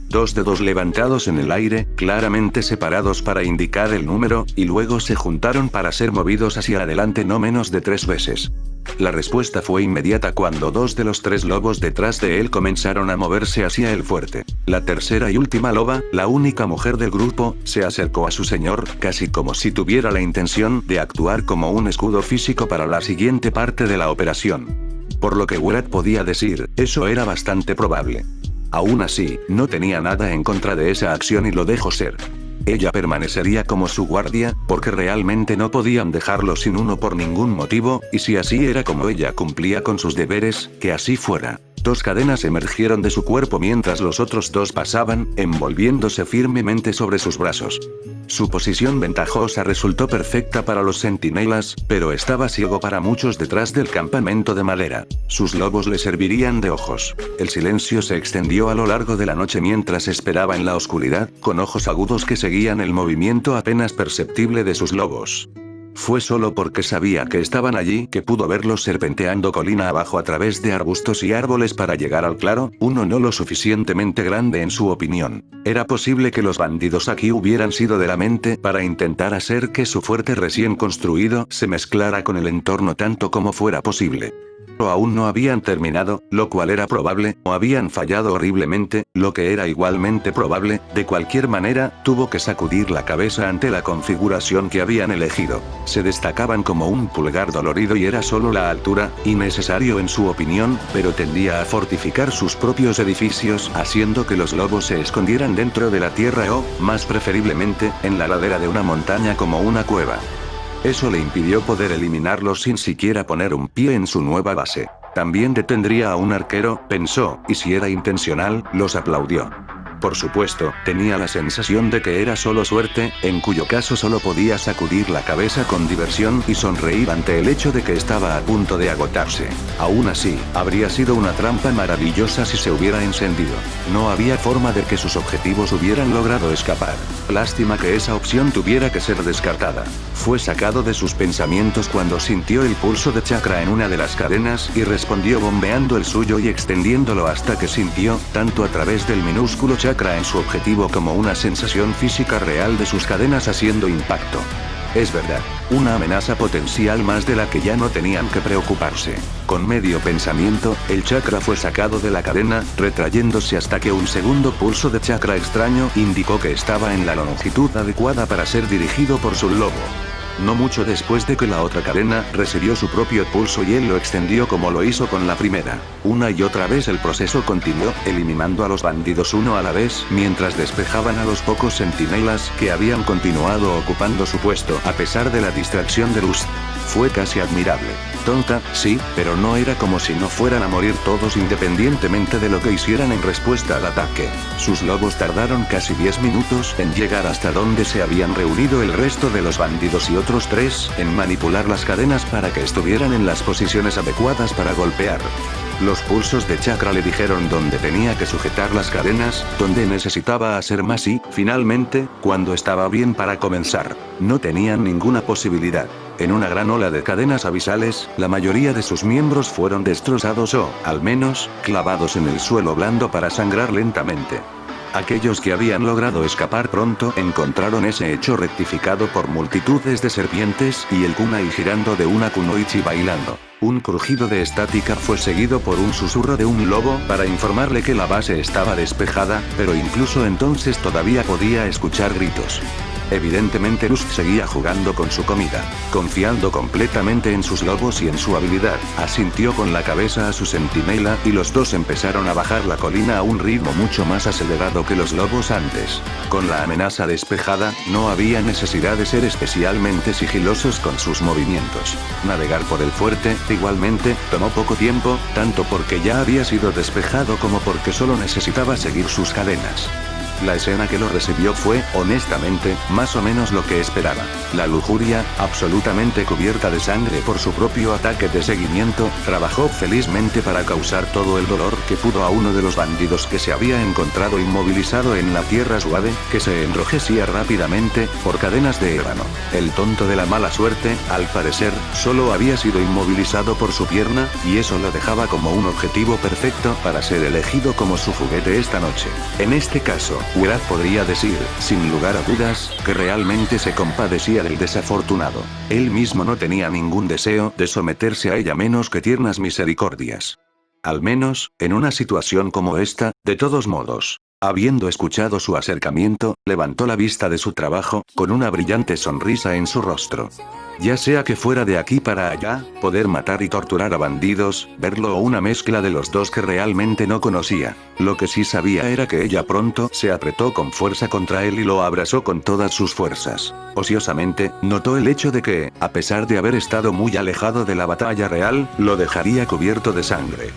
2 dedos levantados en el aire, claramente separados para indicar el número, y luego se juntaron para ser movidos hacia adelante no menos de 3 veces. La respuesta fue inmediata cuando 2 de los 3 lobos detrás de él comenzaron a moverse hacia el fuerte. La tercera y última loba, la única mujer del grupo, se acercó a su señor, casi como si tuviera la intención de actuar como un escudo físico para la siguiente parte de la operación. Por lo que Wyatt podía decir, eso era bastante probable. Aún así, no tenía nada en contra de esa acción y lo dejó ser. Ella permanecería como su guardia, porque realmente no podían dejarlo sin uno por ningún motivo, y si así era como ella cumplía con sus deberes, que así fuera. 2 cadenas emergieron de su cuerpo mientras los otros 2 pasaban, envolviéndose firmemente sobre sus brazos. Su posición ventajosa resultó perfecta para los centinelas, pero estaba ciego para muchos detrás del campamento de madera. Sus lobos le servirían de ojos. El silencio se extendió a lo largo de la noche mientras esperaba en la oscuridad, con ojos agudos que seguían el movimiento apenas perceptible de sus lobos. Fue solo porque sabía que estaban allí que pudo verlos serpenteando colina abajo a través de arbustos y árboles para llegar al claro, uno no lo suficientemente grande en su opinión. Era posible que los bandidos aquí hubieran sido de la mente para intentar hacer que su fuerte recién construido se mezclara con el entorno tanto como fuera posible. O aún no habían terminado, lo cual era probable, o habían fallado horriblemente, lo que era igualmente probable. De cualquier manera, tuvo que sacudir la cabeza ante la configuración que habían elegido. Se destacaban como un pulgar dolorido y era solo la altura, innecesario en su opinión, pero tendía a fortificar sus propios edificios, haciendo que los lobos se escondieran dentro de la tierra o, más preferiblemente, en la ladera de una montaña como una cueva. Eso le impidió poder eliminarlos sin siquiera poner un pie en su nueva base. También detendría a un arquero, pensó, y si era intencional, los aplaudió. Por supuesto, tenía la sensación de que era solo suerte, en cuyo caso solo podía sacudir la cabeza con diversión y sonreír ante el hecho de que estaba a punto de agotarse. Aún así, habría sido una trampa maravillosa si se hubiera encendido. No había forma de que sus objetivos hubieran logrado escapar. Lástima que esa opción tuviera que ser descartada. Fue sacado de sus pensamientos cuando sintió el pulso de chakra en una de las cadenas y respondió bombeando el suyo y extendiéndolo hasta que sintió, tanto a través del minúsculo chakra en su objetivo como una sensación física real de sus cadenas haciendo impacto. Es verdad, una amenaza potencial más de la que ya no tenían que preocuparse. Con medio pensamiento, el chakra fue sacado de la cadena, retrayéndose hasta que un segundo pulso de chakra extraño indicó que estaba en la longitud adecuada para ser dirigido por su lobo. No mucho después de que la otra cadena recibió su propio pulso y él lo extendió como lo hizo con la primera. Una y otra vez el proceso continuó, eliminando a los bandidos uno a la vez, mientras despejaban a los pocos centinelas que habían continuado ocupando su puesto a pesar de la distracción de luz. Fue casi admirable. Tonta, sí, pero no era como si no fueran a morir todos independientemente de lo que hicieran en respuesta al ataque. Sus lobos tardaron casi 10 minutos en llegar hasta donde se habían reunido el resto de los bandidos y otros 3 en manipular las cadenas para que estuvieran en las posiciones adecuadas para golpear. Los pulsos de chakra le dijeron dónde tenía que sujetar las cadenas, dónde necesitaba hacer más y, finalmente, cuando estaba bien para comenzar. No tenían ninguna posibilidad. En una gran ola de cadenas abisales, la mayoría de sus miembros fueron destrozados o, al menos, clavados en el suelo blando para sangrar lentamente. Aquellos que habían logrado escapar pronto encontraron ese hecho rectificado por multitudes de serpientes y el kunai girando de una kunoichi bailando. Un crujido de estática fue seguido por un susurro de un lobo para informarle que la base estaba despejada, pero incluso entonces todavía podía escuchar gritos. Evidentemente Luz seguía jugando con su comida. Confiando completamente en sus lobos y en su habilidad, asintió con la cabeza a su centinela y los dos empezaron a bajar la colina a un ritmo mucho más acelerado que los lobos antes. Con la amenaza despejada, no había necesidad de ser especialmente sigilosos con sus movimientos. Navegar por el fuerte, igualmente, tomó poco tiempo, tanto porque ya había sido despejado como porque solo necesitaba seguir sus cadenas. La escena que lo recibió fue, honestamente, más o menos lo que esperaba. La lujuria, absolutamente cubierta de sangre por su propio ataque de seguimiento, trabajó felizmente para causar todo el dolor que pudo a uno de los bandidos que se había encontrado inmovilizado en la tierra suave, que se enrojecía rápidamente, por cadenas de ébano. El tonto de la mala suerte, al parecer, solo había sido inmovilizado por su pierna, y eso lo dejaba como un objetivo perfecto para ser elegido como su juguete esta noche. En este caso, Wrath podría decir, sin lugar a dudas, que realmente se compadecía del desafortunado. Él mismo no tenía ningún deseo de someterse a ella menos que tiernas misericordias. Al menos, en una situación como esta, de todos modos. Habiendo escuchado su acercamiento, levantó la vista de su trabajo, con una brillante sonrisa en su rostro. Ya sea que fuera de aquí para allá, poder matar y torturar a bandidos, verlo o una mezcla de los dos que realmente no conocía. Lo que sí sabía era que ella pronto se apretó con fuerza contra él y lo abrazó con todas sus fuerzas. Ociosamente, notó el hecho de que, a pesar de haber estado muy alejado de la batalla real, lo dejaría cubierto de sangre.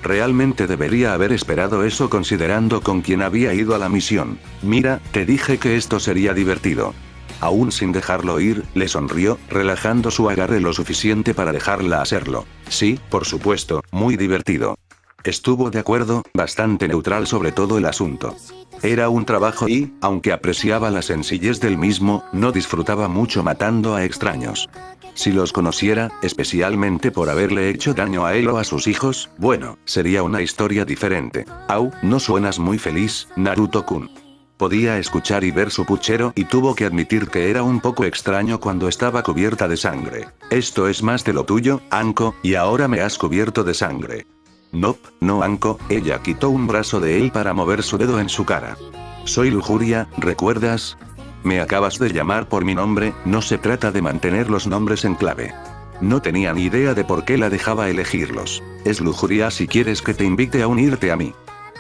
Realmente debería haber esperado eso considerando con quién había ido a la misión. Mira, te dije que esto sería divertido. Aún sin dejarlo ir, le sonrió, relajando su agarre lo suficiente para dejarla hacerlo. Sí, por supuesto, muy divertido. Estuvo de acuerdo, bastante neutral sobre todo el asunto. Era un trabajo y, aunque apreciaba la sencillez del mismo, no disfrutaba mucho matando a extraños. Si los conociera, especialmente por haberle hecho daño a él o a sus hijos, bueno, sería una historia diferente. Au, no suenas muy feliz, Naruto-kun. Podía escuchar y ver su puchero y tuvo que admitir que era un poco extraño cuando estaba cubierta de sangre. Esto es más de lo tuyo, Anko, y ahora me has cubierto de sangre. Nope, no Anko, ella quitó un brazo de él para mover su dedo en su cara. Soy Lujuria, ¿recuerdas? Me acabas de llamar por mi nombre, no se trata de mantener los nombres en clave. No tenía ni idea de por qué la dejaba elegirlos. Es Lujuria si quieres que te invite a unirte a mí.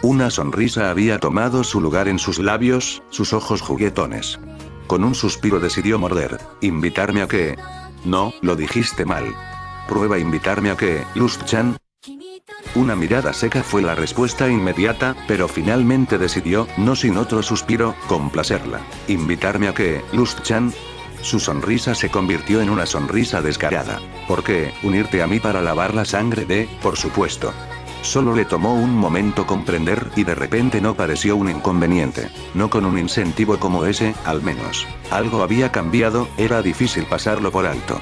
Una sonrisa había tomado su lugar en sus labios, sus ojos juguetones. Con un suspiro decidió morder. ¿Invitarme a qué? No, lo dijiste mal. Prueba invitarme a qué, Lust-chan. Una mirada seca fue la respuesta inmediata, pero finalmente decidió, no sin otro suspiro, complacerla. ¿Invitarme a qué, Lust-chan? Su sonrisa se convirtió en una sonrisa descarada. ¿Por qué, unirte a mí para lavar la sangre de, por supuesto? Solo le tomó un momento comprender y de repente no pareció un inconveniente. No con un incentivo como ese, al menos. Algo había cambiado, era difícil pasarlo por alto.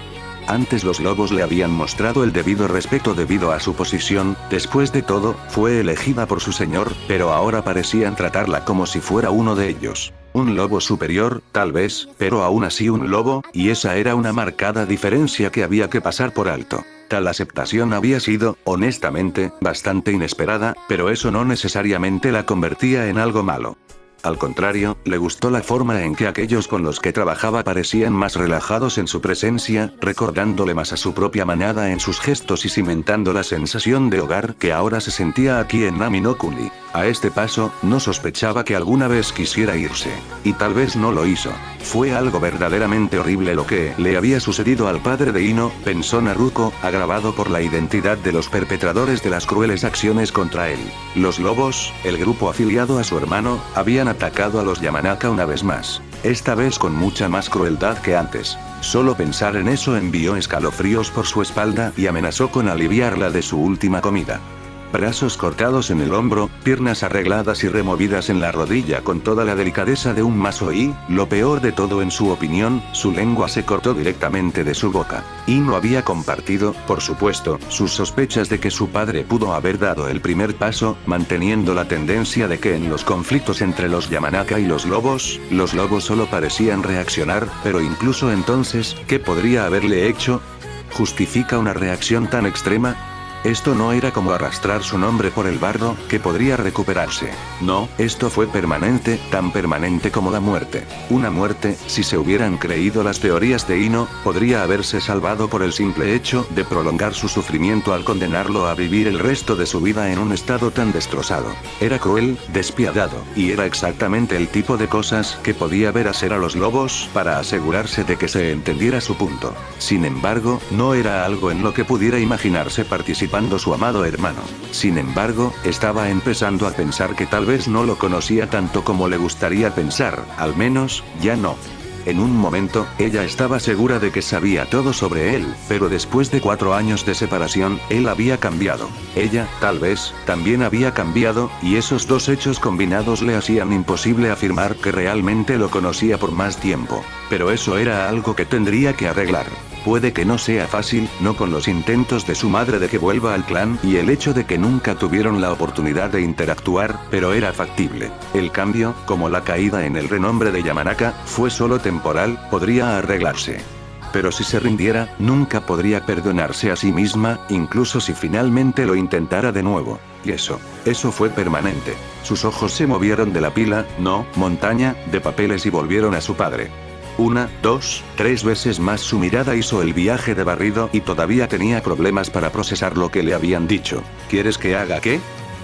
Antes los lobos le habían mostrado el debido respeto debido a su posición, después de todo, fue elegida por su señor, pero ahora parecían tratarla como si fuera uno de ellos. Un lobo superior, tal vez, pero aún así un lobo, y esa era una marcada diferencia que había que pasar por alto. Tal aceptación había sido, honestamente, bastante inesperada, pero eso no necesariamente la convertía en algo malo. Al contrario, le gustó la forma en que aquellos con los que trabajaba parecían más relajados en su presencia, recordándole más a su propia manada en sus gestos y cimentando la sensación de hogar que ahora se sentía aquí en Nami no Kuni. A este paso, no sospechaba que alguna vez quisiera irse. Y tal vez no lo hizo. Fue algo verdaderamente horrible lo que le había sucedido al padre de Ino, pensó Naruto, agravado por la identidad de los perpetradores de las crueles acciones contra él. Los lobos, el grupo afiliado a su hermano, habían atacado a los Yamanaka una vez más. Esta vez con mucha más crueldad que antes. Solo pensar en eso envió escalofríos por su espalda y amenazó con aliviarla de su última comida. Brazos cortados en el hombro, piernas arregladas y removidas en la rodilla con toda la delicadeza de un mazo y, lo peor de todo en su opinión, su lengua se cortó directamente de su boca. Y no había compartido, por supuesto, sus sospechas de que su padre pudo haber dado el primer paso, manteniendo la tendencia de que en los conflictos entre los Yamanaka y los lobos solo parecían reaccionar, pero incluso entonces, ¿qué podría haberle hecho? ¿Justifica una reacción tan extrema? Esto no era como arrastrar su nombre por el barro, que podría recuperarse. No, esto fue permanente, tan permanente como la muerte. Una muerte, si se hubieran creído las teorías de Ino, podría haberse salvado por el simple hecho de prolongar su sufrimiento al condenarlo a vivir el resto de su vida en un estado tan destrozado. Era cruel, despiadado, y era exactamente el tipo de cosas que podía ver hacer a los lobos para asegurarse de que se entendiera su punto. Sin embargo, no era algo en lo que pudiera imaginarse participar ocupando su amado hermano. Sin embargo, estaba empezando a pensar que tal vez no lo conocía tanto como le gustaría pensar, al menos, ya no. En un momento, ella estaba segura de que sabía todo sobre él, pero después de 4 años de separación, él había cambiado. Ella, tal vez, también había cambiado, y esos dos hechos combinados le hacían imposible afirmar que realmente lo conocía por más tiempo. Pero eso era algo que tendría que arreglar. Puede que no sea fácil, no con los intentos de su madre de que vuelva al clan y el hecho de que nunca tuvieron la oportunidad de interactuar, pero era factible. El cambio, como la caída en el renombre de Yamanaka, fue solo temporal, podría arreglarse. Pero si se rindiera, nunca podría perdonarse a sí misma, incluso si finalmente lo intentara de nuevo. Y eso fue permanente. Sus ojos se movieron de la pila, no, montaña, de papeles y volvieron a su padre. 1, 2, 3 veces más su mirada hizo el viaje de barrido y todavía tenía problemas para procesar lo que le habían dicho. ¿Quieres que haga qué?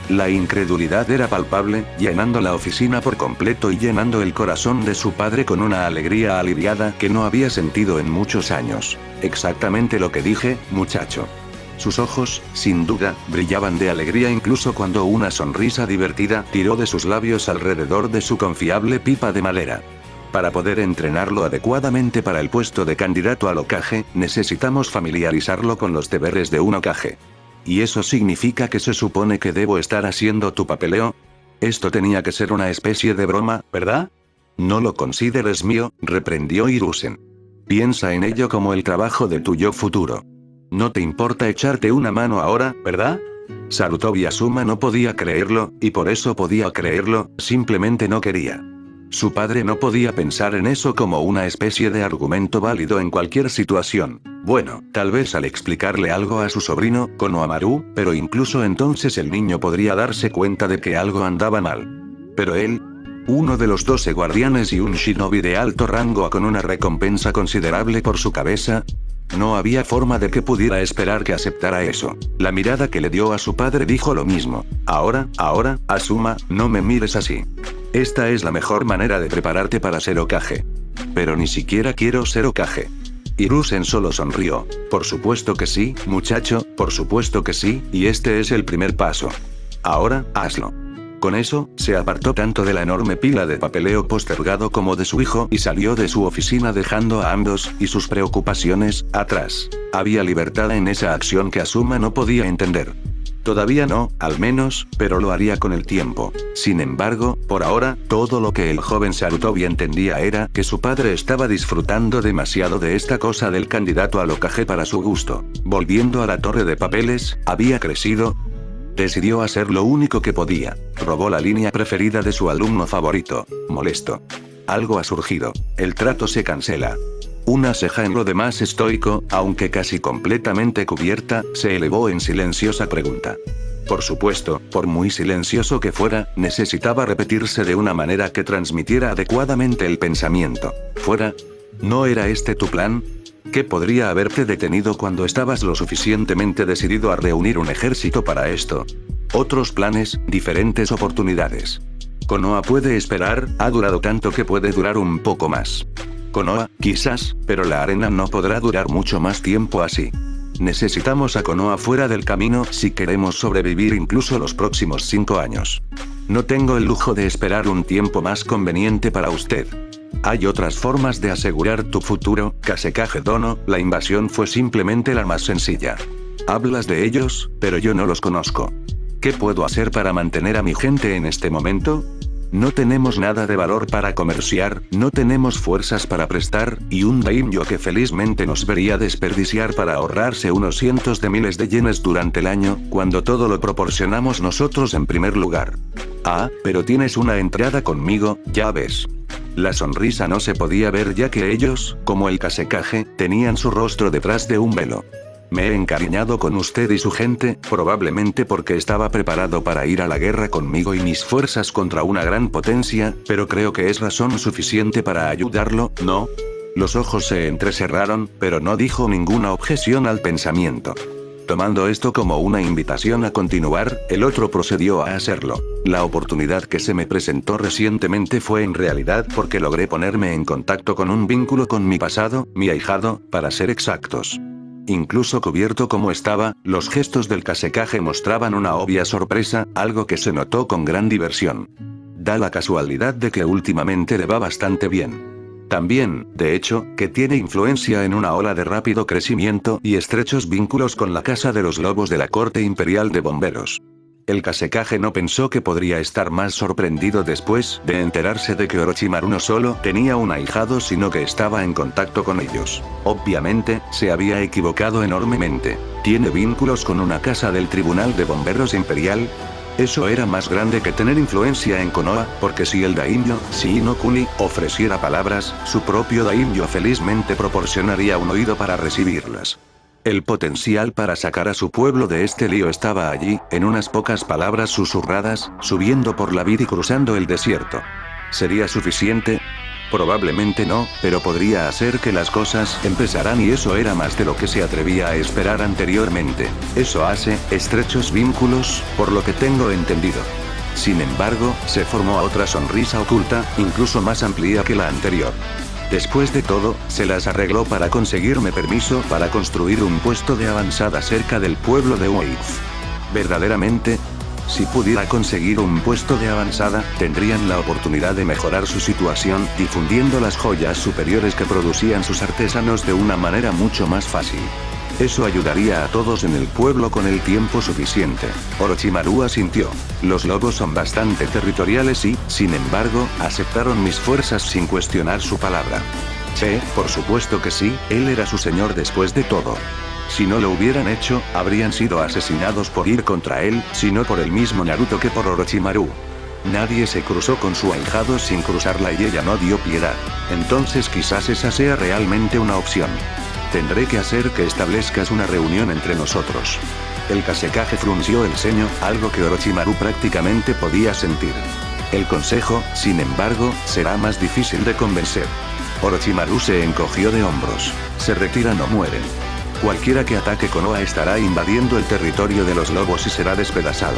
La incredulidad era palpable, llenando la oficina por completo y llenando el corazón de su padre con una alegría aliviada que no había sentido en muchos años. Exactamente lo que dije, muchacho. Sus ojos, sin duda, brillaban de alegría incluso cuando una sonrisa divertida tiró de sus labios alrededor de su confiable pipa de madera. Para poder entrenarlo adecuadamente para el puesto de candidato al Hokage, necesitamos familiarizarlo con los deberes de un Hokage. ¿Y eso significa que se supone que debo estar haciendo tu papeleo? Esto tenía que ser una especie de broma, ¿verdad? No lo consideres mío, reprendió Hiruzen. Piensa en ello como el trabajo de tu yo futuro. No te importa echarte una mano ahora, ¿verdad? Sarutobi Asuma no podía creerlo, y por eso podía creerlo, simplemente no quería. Su padre no podía pensar en eso como una especie de argumento válido en cualquier situación. Bueno, tal vez al explicarle algo a su sobrino, Konohamaru, pero incluso entonces el niño podría darse cuenta de que algo andaba mal. Pero él, uno de los 12 guardianes y un shinobi de alto rango con una recompensa considerable por su cabeza, no había forma de que pudiera esperar que aceptara eso. La mirada que le dio a su padre dijo lo mismo. Ahora, Asuma, no me mires así. Esta es la mejor manera de prepararte para ser Hokage. Pero ni siquiera quiero ser Hokage. Hiruzen solo sonrió. Por supuesto que sí, muchacho, por supuesto que sí, y este es el primer paso. Ahora, hazlo. Con eso, se apartó tanto de la enorme pila de papeleo postergado como de su hijo y salió de su oficina dejando a ambos, y sus preocupaciones, atrás. Había libertad en esa acción que Asuma no podía entender. Todavía no, al menos, pero lo haría con el tiempo. Sin embargo, por ahora, todo lo que el joven Sarutobi entendía era que su padre estaba disfrutando demasiado de esta cosa del candidato al Hokage para su gusto. Volviendo a la torre de papeles, había crecido. Decidió hacer lo único que podía. Robó la línea preferida de su alumno favorito. Molesto. Algo ha surgido. El trato se cancela. Una ceja en lo demás estoico, aunque casi completamente cubierta, se elevó en silenciosa pregunta. Por supuesto, por muy silencioso que fuera, necesitaba repetirse de una manera que transmitiera adecuadamente el pensamiento. ¿Fuera? ¿No era este tu plan? ¿Qué podría haberte detenido cuando estabas lo suficientemente decidido a reunir un ejército para esto? Otros planes, diferentes oportunidades. Konoha puede esperar, ha durado tanto que puede durar un poco más. Konoha, quizás, pero la arena no podrá durar mucho más tiempo así. Necesitamos a Konoha fuera del camino si queremos sobrevivir incluso los próximos 5 años. No tengo el lujo de esperar un tiempo más conveniente para usted. Hay otras formas de asegurar tu futuro, Kazekage Dono, la invasión fue simplemente la más sencilla. Hablas de ellos, pero yo no los conozco. ¿Qué puedo hacer para mantener a mi gente en este momento? No tenemos nada de valor para comerciar, no tenemos fuerzas para prestar, y un daimyo que felizmente nos vería desperdiciar para ahorrarse unos cientos de miles de yenes durante el año, cuando todo lo proporcionamos nosotros en primer lugar. Ah, pero tienes una entrada conmigo, ya ves. La sonrisa no se podía ver ya que ellos, como el Kazekage, tenían su rostro detrás de un velo. Me he encariñado con usted y su gente, probablemente porque estaba preparado para ir a la guerra conmigo y mis fuerzas contra una gran potencia, pero creo que es razón suficiente para ayudarlo, ¿no? Los ojos se entrecerraron, pero no dijo ninguna objeción al pensamiento. Tomando esto como una invitación a continuar, el otro procedió a hacerlo. La oportunidad que se me presentó recientemente fue en realidad porque logré ponerme en contacto con un vínculo con mi pasado, mi ahijado, para ser exactos. Incluso cubierto como estaba, los gestos del Kasekaje mostraban una obvia sorpresa, algo que se notó con gran diversión. Da la casualidad de que últimamente le va bastante bien. También, de hecho, que tiene influencia en una ola de rápido crecimiento y estrechos vínculos con la Casa de los Lobos de la Corte Imperial de Bomberos. El Kasekaje no pensó que podría estar más sorprendido después de enterarse de que Orochimaru no solo tenía un ahijado sino que estaba en contacto con ellos. Obviamente, se había equivocado enormemente. ¿Tiene vínculos con una casa del Tribunal de Bomberos Imperial? Eso era más grande que tener influencia en Konoha, porque si el daimyo, Shi no Kuni, ofreciera palabras, su propio daimyo felizmente proporcionaría un oído para recibirlas. El potencial para sacar a su pueblo de este lío estaba allí, en unas pocas palabras susurradas, subiendo por la vida y cruzando el desierto. ¿Sería suficiente? Probablemente no, pero podría hacer que las cosas empezaran y eso era más de lo que se atrevía a esperar anteriormente. Eso hace estrechos vínculos, por lo que tengo entendido. Sin embargo, se formó otra sonrisa oculta, incluso más amplia que la anterior. Después de todo, se las arregló para conseguirme permiso para construir un puesto de avanzada cerca del pueblo de Weiz. ¿Verdaderamente? Si pudiera conseguir un puesto de avanzada, tendrían la oportunidad de mejorar su situación, difundiendo las joyas superiores que producían sus artesanos de una manera mucho más fácil. Eso ayudaría a todos en el pueblo con el tiempo suficiente. Orochimaru asintió. Los lobos son bastante territoriales y, sin embargo, aceptaron mis fuerzas sin cuestionar su palabra. Por supuesto que sí, él era su señor después de todo. Si no lo hubieran hecho, habrían sido asesinados por ir contra él, sino por el mismo Naruto que por Orochimaru. Nadie se cruzó con su ahijado sin cruzarla y ella no dio piedad. Entonces quizás esa sea realmente una opción. Tendré que hacer que establezcas una reunión entre nosotros. El Kasekaje frunció el ceño, algo que Orochimaru prácticamente podía sentir. El consejo, sin embargo, será más difícil de convencer. Orochimaru se encogió de hombros. Se retiran o mueren. Cualquiera que ataque Konoha estará invadiendo el territorio de los lobos y será despedazado.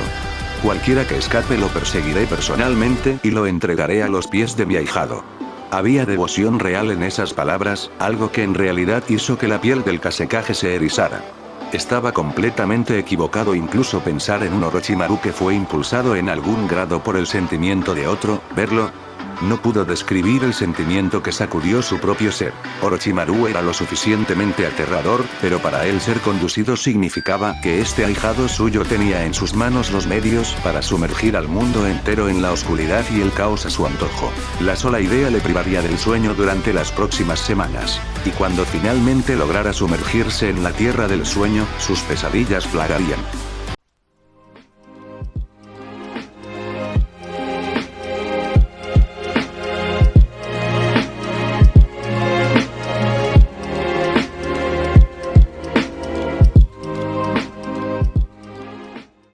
Cualquiera que escape lo perseguiré personalmente y lo entregaré a los pies de mi ahijado. Había devoción real en esas palabras, algo que en realidad hizo que la piel del Kasekaje se erizara. Estaba completamente equivocado incluso pensar en un Orochimaru que fue impulsado en algún grado por el sentimiento de otro, verlo. No pudo describir el sentimiento que sacudió su propio ser. Orochimaru era lo suficientemente aterrador, pero para él ser conducido significaba que este ahijado suyo tenía en sus manos los medios para sumergir al mundo entero en la oscuridad y el caos a su antojo. La sola idea le privaría del sueño durante las próximas semanas. Y cuando finalmente lograra sumergirse en la tierra del sueño, sus pesadillas plagarían.